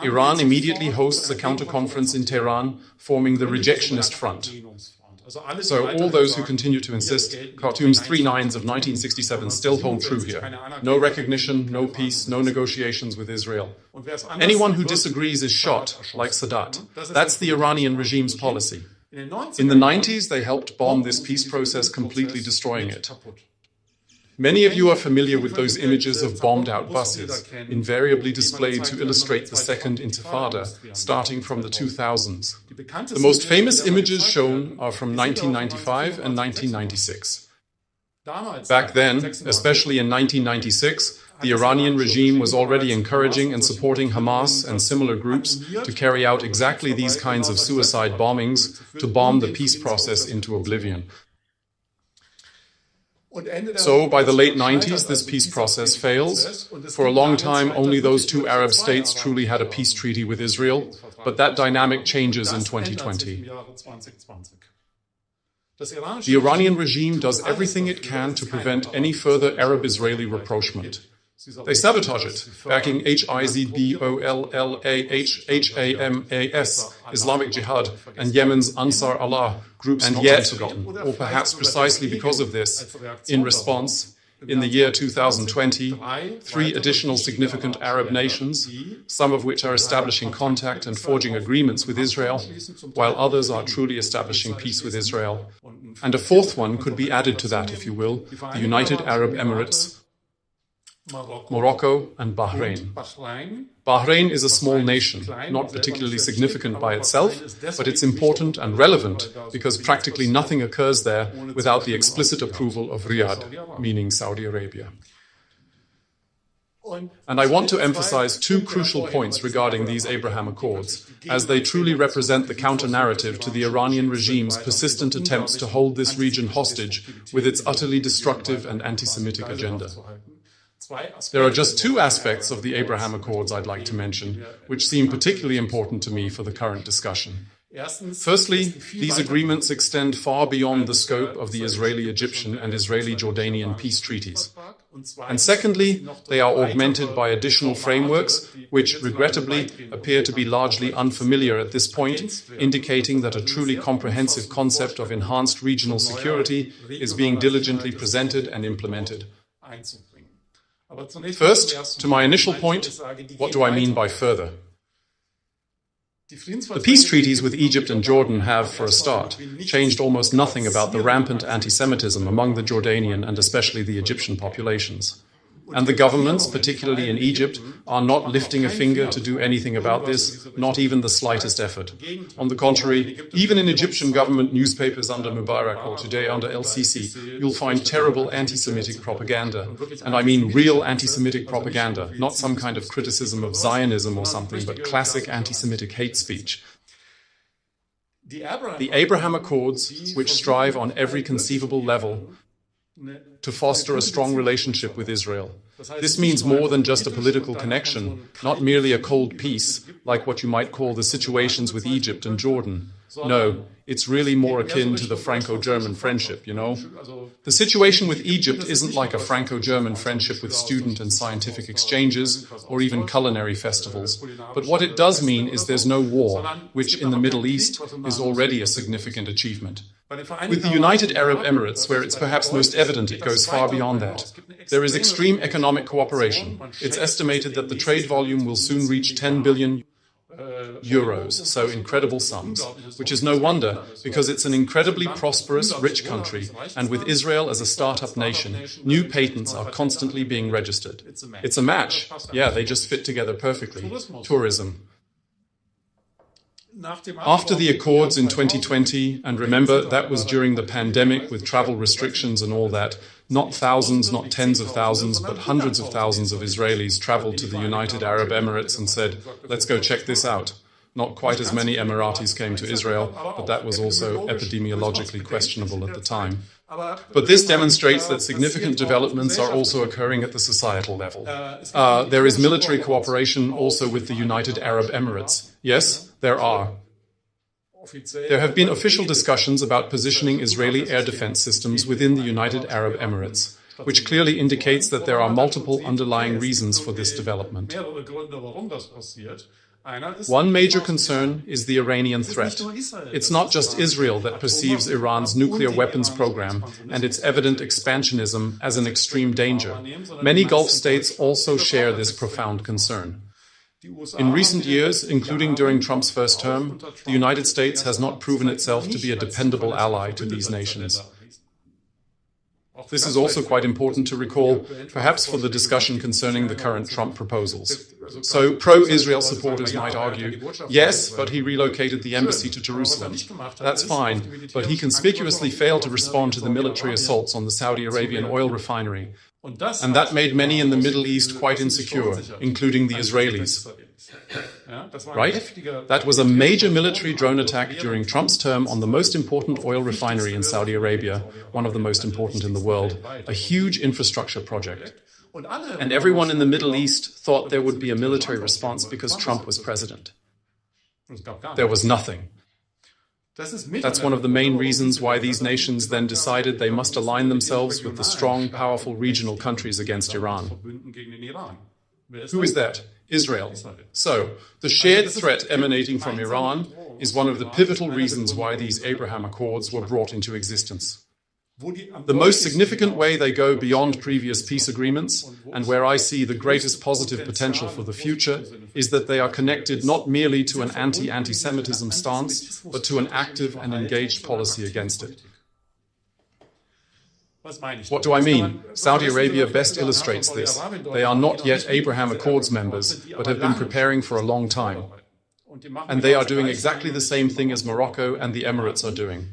Iran immediately hosts a counter-conference in Tehran, forming the rejectionist front. So all those who continue to insist Khartoum's 3 nines of 1967 still hold true here. No recognition, no peace, no negotiations with Israel. Anyone who disagrees is shot, like Sadat. That's the Iranian regime's policy. In the 90s, they helped bomb this peace process, completely destroying it. Many of you are familiar with those images of bombed-out buses, invariably displayed to illustrate the Second Intifada, starting from the 2000s. The most famous images shown are from 1995 and 1996. Back then, especially in 1996, the Iranian regime was already encouraging and supporting Hamas and similar groups to carry out exactly these kinds of suicide bombings to bomb the peace process into oblivion. So, by the late 90s, this peace process fails. For a long time, only those 2 Arab states truly had a peace treaty with Israel, but that dynamic changes in 2020. The Iranian regime does everything it can to prevent any further Arab-Israeli rapprochement. They sabotage it, backing HIZBOLLAHHAMAS, Islamic Jihad, and Yemen's Ansar Allah groups. And yet, or perhaps precisely because of this, in response, in the year 2020, 3 additional significant Arab nations, some of which are establishing contact and forging agreements with Israel, while others are truly establishing peace with Israel. And a 4th one could be added to that, if you will, the United Arab Emirates, Morocco and Bahrain. Bahrain is a small nation, not particularly significant by itself, but it's important and relevant because practically nothing occurs there without the explicit approval of Riyadh, meaning Saudi Arabia. And I want to emphasize 2 crucial points regarding these Abraham Accords, as they truly represent the counter-narrative to the Iranian regime's persistent attempts to hold this region hostage with its utterly destructive and anti-Semitic agenda. There are just 2 aspects of the Abraham Accords I'd like to mention, which seem particularly important to me for the current discussion. Firstly, these agreements extend far beyond the scope of the Israeli-Egyptian and Israeli-Jordanian peace treaties. And secondly, they are augmented by additional frameworks, which, regrettably, appear to be largely unfamiliar at this point, indicating that a truly comprehensive concept of enhanced regional security is being diligently presented and implemented. First, to my initial point, what do I mean by further? The peace treaties with Egypt and Jordan have, for a start, changed almost nothing about the rampant anti-Semitism among the Jordanian and especially the Egyptian populations. And the governments, particularly in Egypt, are not lifting a finger to do anything about this, not even the slightest effort. On the contrary, even in Egyptian government newspapers under Mubarak or today under El-Sisi, you'll find terrible anti-Semitic propaganda. And I mean real anti-Semitic propaganda, not some kind of criticism of Zionism or something, but classic anti-Semitic hate speech. The Abraham Accords, which strive on every conceivable level to foster a strong relationship with Israel. This means more than just a political connection, not merely a cold peace, like what you might call the situations with Egypt and Jordan. No, it's really more akin to the Franco-German friendship, you know? The situation with Egypt isn't like a Franco-German friendship with student and scientific exchanges, or even culinary festivals. But what it does mean is there's no war, which in the Middle East is already a significant achievement. With the United Arab Emirates, where it's perhaps most evident it goes far beyond that, there is extreme economic cooperation. It's estimated that the trade volume will soon reach 10 billion. euros, so incredible sums, which is no wonder, because it's an incredibly prosperous, rich country, and with Israel as a startup nation, new patents are constantly being registered. It's a match. Yeah, they just fit together perfectly. Tourism. After the Accords in 2020, and remember, that was during the pandemic with travel restrictions and all that, not thousands, not tens of thousands, but hundreds of thousands of Israelis traveled to the United Arab Emirates and said, let's go check this out. Not quite as many Emiratis came to Israel, but that was also epidemiologically questionable at the time. But this demonstrates that significant developments are also occurring at the societal level. There is military cooperation also with the United Arab Emirates. Yes, there are. There have been official discussions about positioning Israeli air defense systems within the United Arab Emirates, which clearly indicates that there are multiple underlying reasons for this development. One major concern is the Iranian threat. It's not just Israel that perceives Iran's nuclear weapons program and its evident expansionism as an extreme danger. Many Gulf states also share this profound concern. In recent years, including during Trump's first term, the United States has not proven itself to be a dependable ally to these nations. This is also quite important to recall, perhaps for the discussion concerning the current Trump proposals. So, pro-Israel supporters might argue, yes, but he relocated the embassy to Jerusalem. That's fine, but he conspicuously failed to respond to the military assaults on the Saudi Arabian oil refinery. And that made many in the Middle East quite insecure, including the Israelis. Right? That was a major military drone attack during Trump's term on the most important oil refinery in Saudi Arabia, one of the most important in the world, a huge infrastructure project. And everyone in the Middle East thought there would be a military response because Trump was president. There was nothing. That's one of the main reasons why these nations then decided they must align themselves with the strong, powerful regional countries against Iran. Who is that? Israel. So, the shared threat emanating from Iran is one of the pivotal reasons why these Abraham Accords were brought into existence. The most significant way they go beyond previous peace agreements, and where I see the greatest positive potential for the future, is that they are connected not merely to an anti-Semitism stance, but to an active and engaged policy against it. What do I mean? Saudi Arabia best illustrates this. They are not yet Abraham Accords members, but have been preparing for a long time. And they are doing exactly the same thing as Morocco and the Emirates are doing.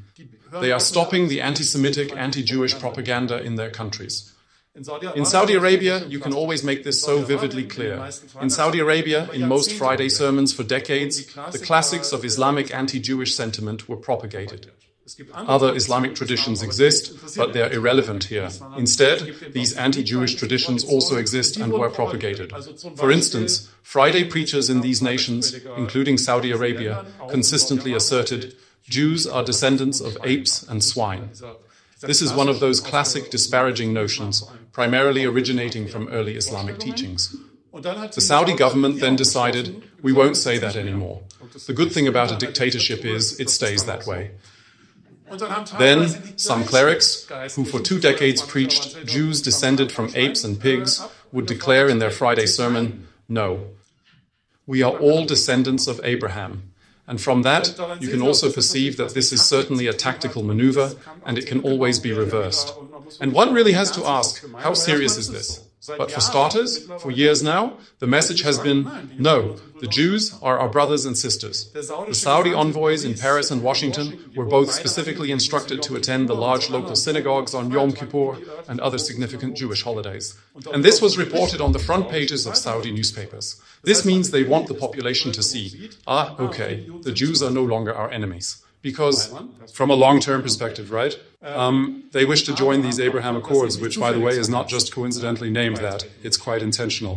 They are stopping the anti-Semitic, anti-Jewish propaganda in their countries. In Saudi Arabia, you can always make this so vividly clear. In Saudi Arabia, in most Friday sermons for decades, the classics of Islamic anti-Jewish sentiment were propagated. Other Islamic traditions exist, but they're irrelevant here. Instead, these anti-Jewish traditions also exist and were propagated. For instance, Friday preachers in these nations, including Saudi Arabia, consistently asserted, Jews are descendants of apes and swine. This is one of those classic disparaging notions, primarily originating from early Islamic teachings. The Saudi government then decided, we won't say that anymore. The good thing about a dictatorship is it stays that way. Then, some clerics, who for 2 decades preached Jews descended from apes and pigs, would declare in their Friday sermon, no, we are all descendants of Abraham. And from that, you can also perceive that this is certainly a tactical maneuver, and it can always be reversed. And one really has to ask, how serious is this? But for starters, for years now, the message has been, no, the Jews are our brothers and sisters. The Saudi envoys in Paris and Washington were both specifically instructed to attend the large local synagogues on Yom Kippur and other significant Jewish holidays. And this was reported on the front pages of Saudi newspapers. This means they want the population to see, okay, the Jews are no longer our enemies. Because, from a long-term perspective, right, they wish to join these Abraham Accords, which, by the way, is not just coincidentally named that. It's quite intentional.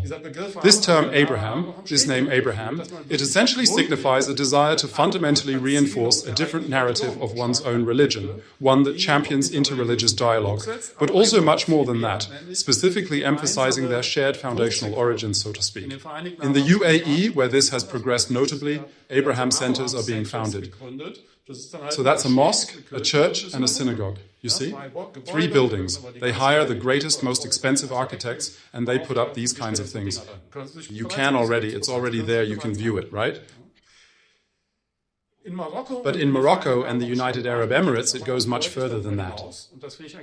This term Abraham, this name Abraham, it essentially signifies a desire to fundamentally reinforce a different narrative of one's own religion, one that champions interreligious dialogue, but also much more than that, specifically emphasizing their shared foundational origins, so to speak. In the UAE, where this has progressed notably, Abraham centers are being founded. So that's a mosque, a church, and a synagogue. You see? 3 buildings. They hire the greatest, most expensive architects, and they put up these kinds of things. You can already, it's already there, you can view it, right? But in Morocco and the United Arab Emirates, it goes much further than that.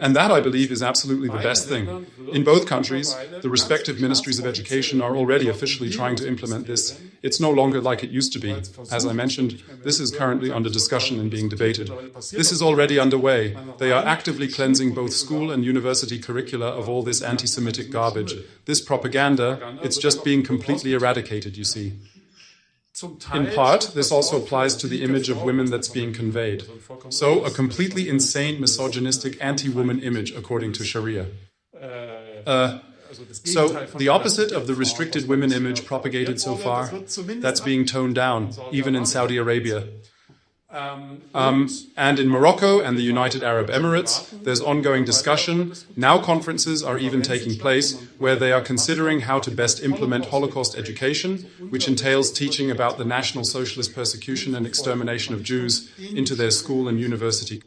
And that, I believe, is absolutely the best thing. In both countries, the respective ministries of education are already officially trying to implement this. It's no longer like it used to be. As I mentioned, this is currently under discussion and being debated. This is already underway. They are actively cleansing both school and university curricula of all this anti-Semitic garbage. This propaganda, it's just being completely eradicated, you see. In part, this also applies to the image of women that's being conveyed. So, a completely insane, misogynistic, anti-woman image, according to Sharia. So, the opposite of the restricted women image propagated so far, that's being toned down, even in Saudi Arabia. And in Morocco and the United Arab Emirates, there's ongoing discussion. Now conferences are even taking place where they are considering how to best implement Holocaust education, which entails teaching about the National Socialist persecution and extermination of Jews into their school and university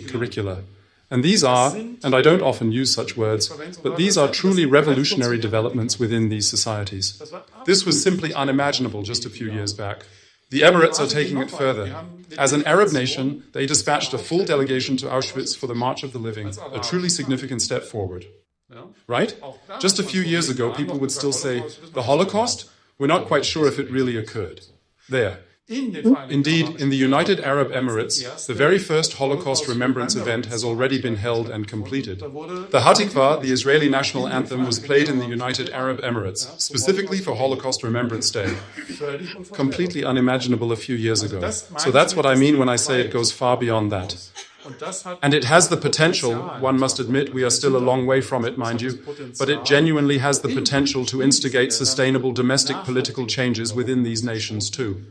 curricula. And these are, and I don't often use such words, but these are truly revolutionary developments within these societies. This was simply unimaginable just a few years back. The Emirates are taking it further. As an Arab nation, they dispatched a full delegation to Auschwitz for the March of the Living, a truly significant step forward. Right? Just a few years ago, people would still say, the Holocaust? We're not quite sure if it really occurred. There. Indeed, in the United Arab Emirates, the very first Holocaust remembrance event has already been held and completed. The Hatikva, the Israeli national anthem, was played in the United Arab Emirates, specifically for Holocaust Remembrance Day. Completely unimaginable a few years ago. So that's what I mean when I say it goes far beyond that. And it has the potential, one must admit we are still a long way from it, mind you, but it genuinely has the potential to instigate sustainable domestic political changes within these nations too.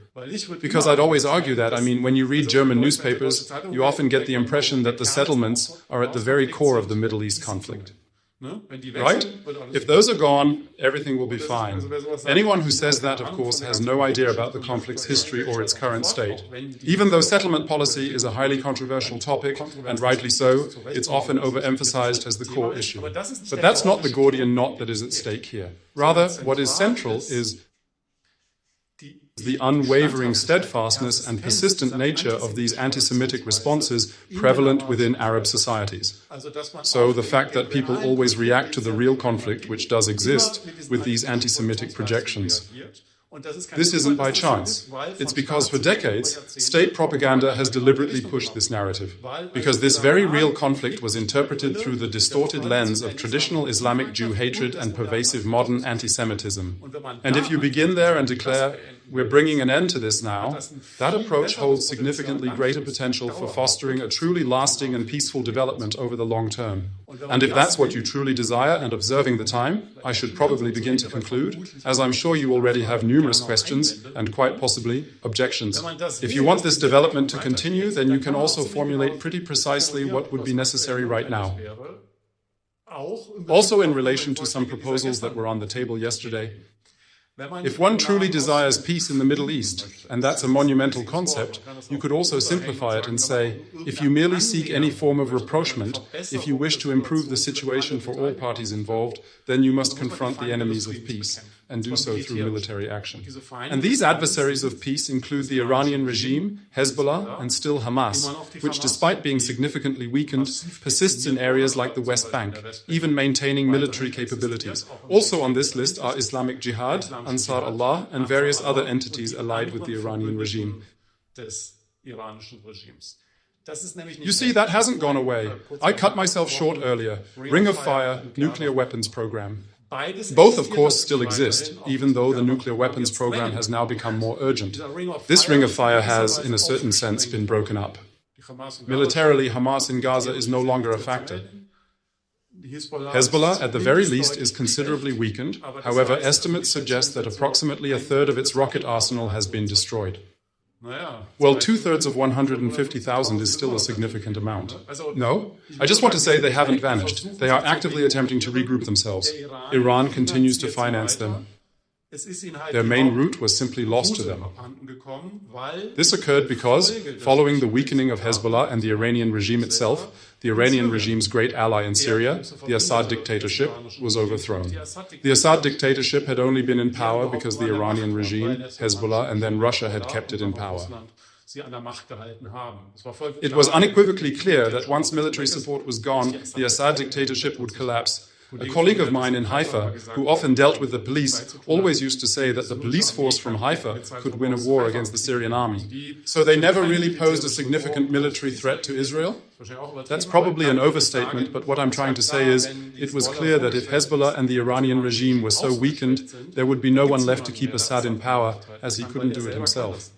Because I'd always argue that, I mean, when you read German newspapers, you often get the impression that the settlements are at the very core of the Middle East conflict. Right? If those are gone, everything will be fine. Anyone who says that, of course, has no idea about the conflict's history or its current state. Even though settlement policy is a highly controversial topic, and rightly so, it's often overemphasized as the core issue. But that's not the Gordian knot that is at stake here. Rather, what is central is the unwavering steadfastness and persistent nature of these anti-Semitic responses prevalent within Arab societies. So the fact that people always react to the real conflict which does exist with these anti-Semitic projections. This isn't by chance. It's because for decades, state propaganda has deliberately pushed this narrative. Because this very real conflict was interpreted through the distorted lens of traditional Islamic Jew hatred and pervasive modern anti-Semitism. And if you begin there and declare, we're bringing an end to this now, that approach holds significantly greater potential for fostering a truly lasting and peaceful development over the long term. And if that's what you truly desire, and observing the time, I should probably begin to conclude, as I'm sure you already have numerous questions, and quite possibly objections. If you want this development to continue, then you can also formulate pretty precisely what would be necessary right now. Also in relation to some proposals that were on the table yesterday, if one truly desires peace in the Middle East, and that's a monumental concept, you could also simplify it and say, if you merely seek any form of rapprochement, if you wish to improve the situation for all parties involved, then you must confront the enemies of peace, and do so through military action. And these adversaries of peace include the Iranian regime, Hezbollah, and still Hamas, which, despite being significantly weakened, persists in areas like the West Bank, even maintaining military capabilities. Also on this list are Islamic Jihad, Ansar Allah, and various other entities allied with the Iranian regime. You see, that hasn't gone away. I cut myself short earlier. Ring of Fire, nuclear weapons program. Both, of course, still exist, even though the nuclear weapons program has now become more urgent. This Ring of Fire has, in a certain sense, been broken up. Militarily, Hamas in Gaza is no longer a factor. Hezbollah, at the very least, is considerably weakened. However, estimates suggest that approximately a third of its rocket arsenal has been destroyed. Well, 2/3 of 150,000 is still a significant amount. No, I just want to say they haven't vanished. They are actively attempting to regroup themselves. Iran continues to finance them. Their main route was simply lost to them. This occurred because, following the weakening of Hezbollah and the Iranian regime itself, the Iranian regime's great ally in Syria, the Assad dictatorship, was overthrown. The Assad dictatorship had only been in power because the Iranian regime, Hezbollah, and then Russia had kept it in power. It was unequivocally clear that once military support was gone, the Assad dictatorship would collapse. A colleague of mine in Haifa, who often dealt with the police, always used to say that the police force from Haifa could win a war against the Syrian army. So they never really posed a significant military threat to Israel? That's probably an overstatement, but what I'm trying to say is it was clear that if Hezbollah and the Iranian regime were so weakened, there would be no one left to keep Assad in power, as he couldn't do it himself.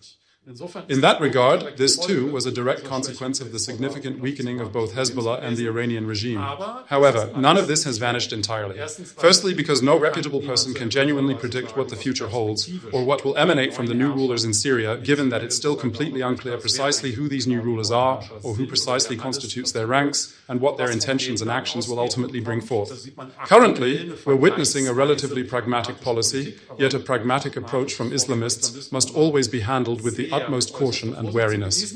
In that regard, this too was a direct consequence of the significant weakening of both Hezbollah and the Iranian regime. However, none of this has vanished entirely. Firstly, because no reputable person can genuinely predict what the future holds, or what will emanate from the new rulers in Syria, given that it's still completely unclear precisely who these new rulers are, or who precisely constitutes their ranks, and what their intentions and actions will ultimately bring forth. Currently, we're witnessing a relatively pragmatic policy, yet a pragmatic approach from Islamists must always be handled with the utmost caution and wariness.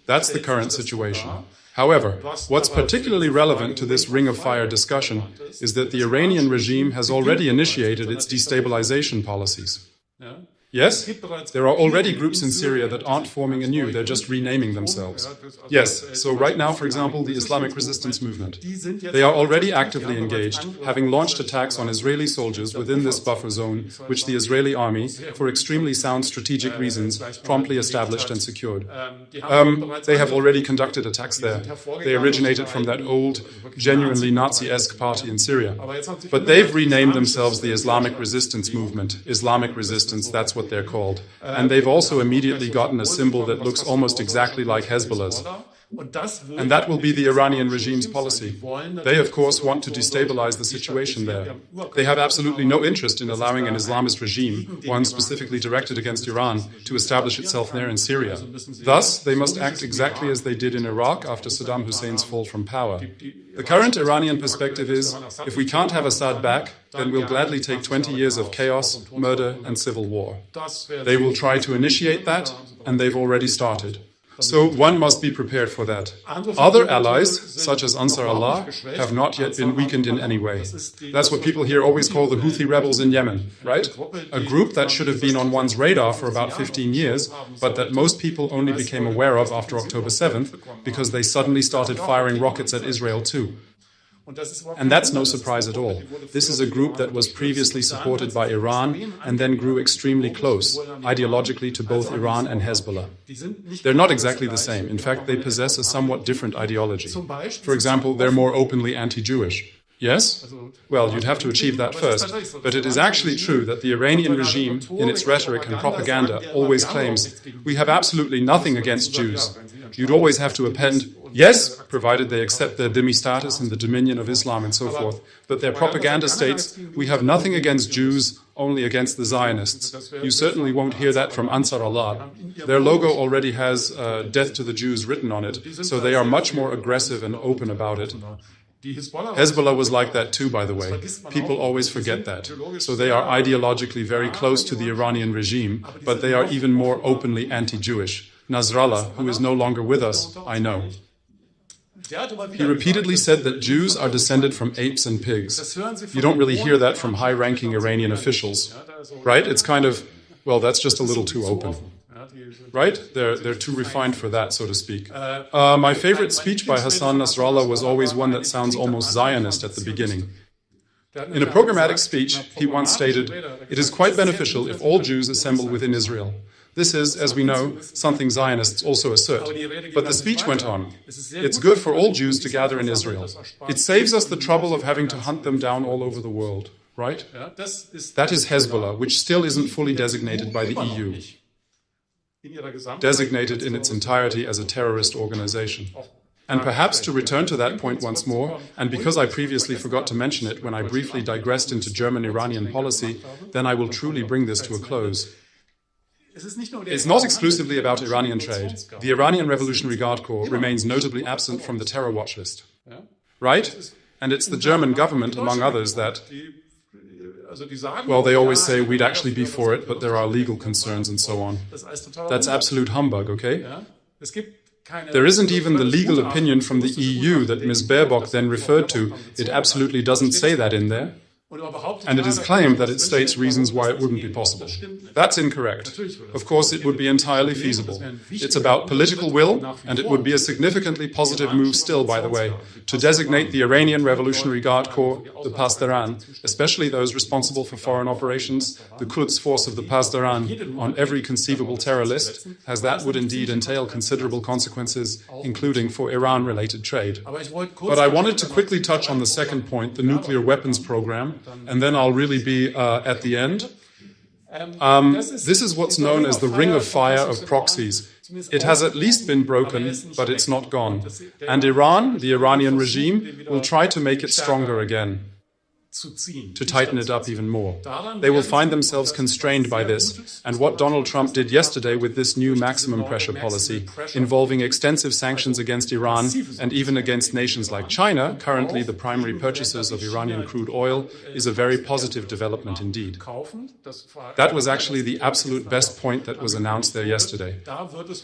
That's the current situation. However, what's particularly relevant to this ring of fire discussion is that the Iranian regime has already initiated its destabilization policies. Yes, there are already groups in Syria that aren't forming anew, they're just renaming themselves. Yes, so right now, for example, the Islamic Resistance Movement. They are already actively engaged, having launched attacks on Israeli soldiers within this buffer zone, which the Israeli army, for extremely sound strategic reasons, promptly established and secured. They have already conducted attacks there. They originated from that old, genuinely Nazi-esque party in Syria. But they've renamed themselves the Islamic Resistance Movement. Islamic Resistance, that's what they're called. And they've also immediately gotten a symbol that looks almost exactly like Hezbollah's. And that will be the Iranian regime's policy. They, of course, want to destabilize the situation there. They have absolutely no interest in allowing an Islamist regime, one specifically directed against Iran, to establish itself there in Syria. Thus, they must act exactly as they did in Iraq after Saddam Hussein's fall from power. The current Iranian perspective is, if we can't have Assad back, then we'll gladly take 20 years of chaos, murder, and civil war. They will try to initiate that, and they've already started. So one must be prepared for that. Other allies, such as Ansar Allah, have not yet been weakened in any way. That's what people here always call the Houthi rebels in Yemen, right? A group that should have been on one's radar for about 15 years, but that most people only became aware of after October 7th, because they suddenly started firing rockets at Israel too. And that's no surprise at all. This is a group that was previously supported by Iran and then grew extremely close, ideologically, to both Iran and Hezbollah. They're not exactly the same. In fact, they possess a somewhat different ideology. For example, they're more openly anti-Jewish. Yes? Well, you'd have to achieve that first. But it is actually true that the Iranian regime, in its rhetoric and propaganda, always claims, we have absolutely nothing against Jews. You'd always have to append, yes, provided they accept their dhimmi status and the dominion of Islam and so forth. But their propaganda states, we have nothing against Jews, only against the Zionists. You certainly won't hear that from Ansar Allah. Their logo already has death to the Jews written on it, so they are much more aggressive and open about it. Hezbollah was like that too, by the way. People always forget that. So they are ideologically very close to the Iranian regime, but they are even more openly anti-Jewish. Nasrallah, who is no longer with us, I know. He repeatedly said that Jews are descended from apes and pigs. You don't really hear that from high-ranking Iranian officials, right? It's kind of, well, that's just a little too open. Right? They're too refined for that, so to speak. My favorite speech by Hassan Nasrallah was always one that sounds almost Zionist at the beginning. In a programmatic speech, he once stated, "It is quite beneficial if all Jews assemble within Israel." This is, as we know, something Zionists also assert. But the speech went on. It's good for all Jews to gather in Israel. It saves us the trouble of having to hunt them down all over the world. Right? That is Hezbollah, which still isn't fully designated by the EU. Designated in its entirety as a terrorist organization. And perhaps to return to that point once more, and because I previously forgot to mention it when I briefly digressed into German-Iranian policy, then I will truly bring this to a close. It's not exclusively about Iranian trade. The Iranian Revolutionary Guard Corps remains notably absent from the terror watch list. Right? And it's the German government, among others, that Well, they always say we'd actually be for it, but there are legal concerns and so on. That's absolute humbug, okay? There isn't even the legal opinion from the EU that Ms. Baerbock then referred to. It absolutely doesn't say that in there. And it is claimed that it states reasons why it wouldn't be possible. That's incorrect. Of course, it would be entirely feasible. It's about political will, and it would be a significantly positive move still, by the way, to designate the Iranian Revolutionary Guard Corps, the Pasdaran, especially those responsible for foreign operations, the Quds force of the Pasdaran, on every conceivable terror list, as that would indeed entail considerable consequences, including for Iran-related trade. But I wanted to quickly touch on the second point, the nuclear weapons program, and then I'll really be at the end. This is what's known as the ring of fire of proxies. It has at least been broken, but it's not gone. And Iran, the Iranian regime, will try to make it stronger again, to tighten it up even more. They will find themselves constrained by this, and what Donald Trump did yesterday with this new maximum pressure policy, involving extensive sanctions against Iran and even against nations like China, currently the primary purchasers of Iranian crude oil, is a very positive development indeed. That was actually the absolute best point that was announced there yesterday.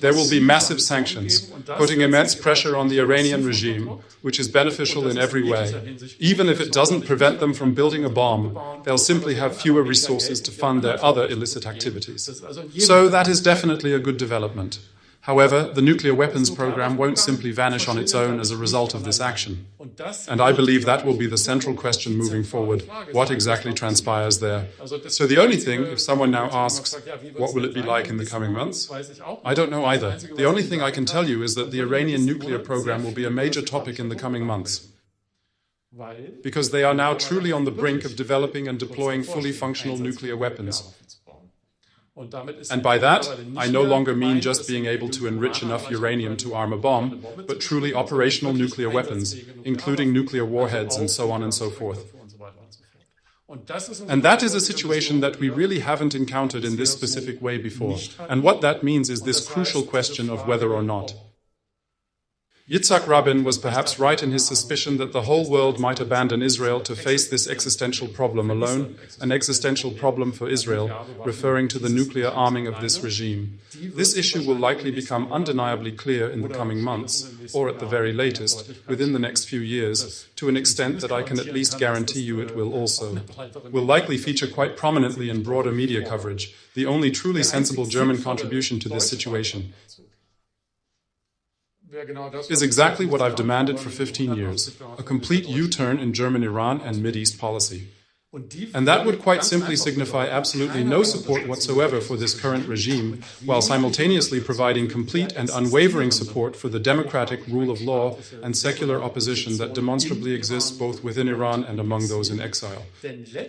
There will be massive sanctions, putting immense pressure on the Iranian regime, which is beneficial in every way. Even if it doesn't prevent them from building a bomb, they'll simply have fewer resources to fund their other illicit activities. So that is definitely a good development. However, the nuclear weapons program won't simply vanish on its own as a result of this action. And I believe that will be the central question moving forward, what exactly transpires there. So the only thing, if someone now asks, what will it be like in the coming months? I don't know either. The only thing I can tell you is that the Iranian nuclear program will be a major topic in the coming months, because they are now truly on the brink of developing and deploying fully functional nuclear weapons. And by that, I no longer mean just being able to enrich enough uranium to arm a bomb, but truly operational nuclear weapons, including nuclear warheads and so on and so forth. And that is a situation that we really haven't encountered in this specific way before. And what that means is this crucial question of whether or not. Yitzhak Rabin was perhaps right in his suspicion that the whole world might abandon Israel to face this existential problem alone, an existential problem for Israel, referring to the nuclear arming of this regime. This issue will likely become undeniably clear in the coming months, or at the very latest, within the next few years, to an extent that I can at least guarantee you it will also. Will likely feature quite prominently in broader media coverage, the only truly sensible German contribution to this situation. Is exactly what I've demanded for 15 years, a complete U-turn in German Iran and Mideast policy. And that would quite simply signify absolutely no support whatsoever for this current regime, while simultaneously providing complete and unwavering support for the democratic rule of law and secular opposition that demonstrably exists both within Iran and among those in exile.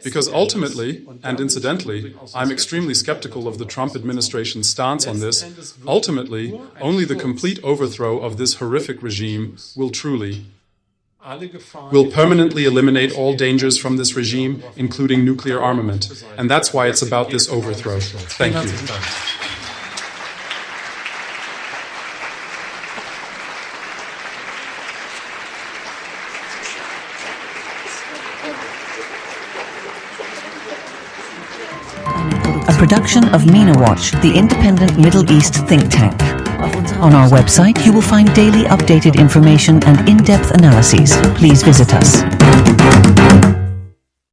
Because ultimately, and incidentally, I'm extremely skeptical of the Trump administration's stance on this, ultimately, only the complete overthrow of this horrific regime will permanently eliminate all dangers from this regime, including nuclear armament. And that's why it's about this overthrow. Thank you. A production of Mena-Watch, the independent Middle East think tank. On our website, you will find daily updated information and in-depth analyses. Please visit us.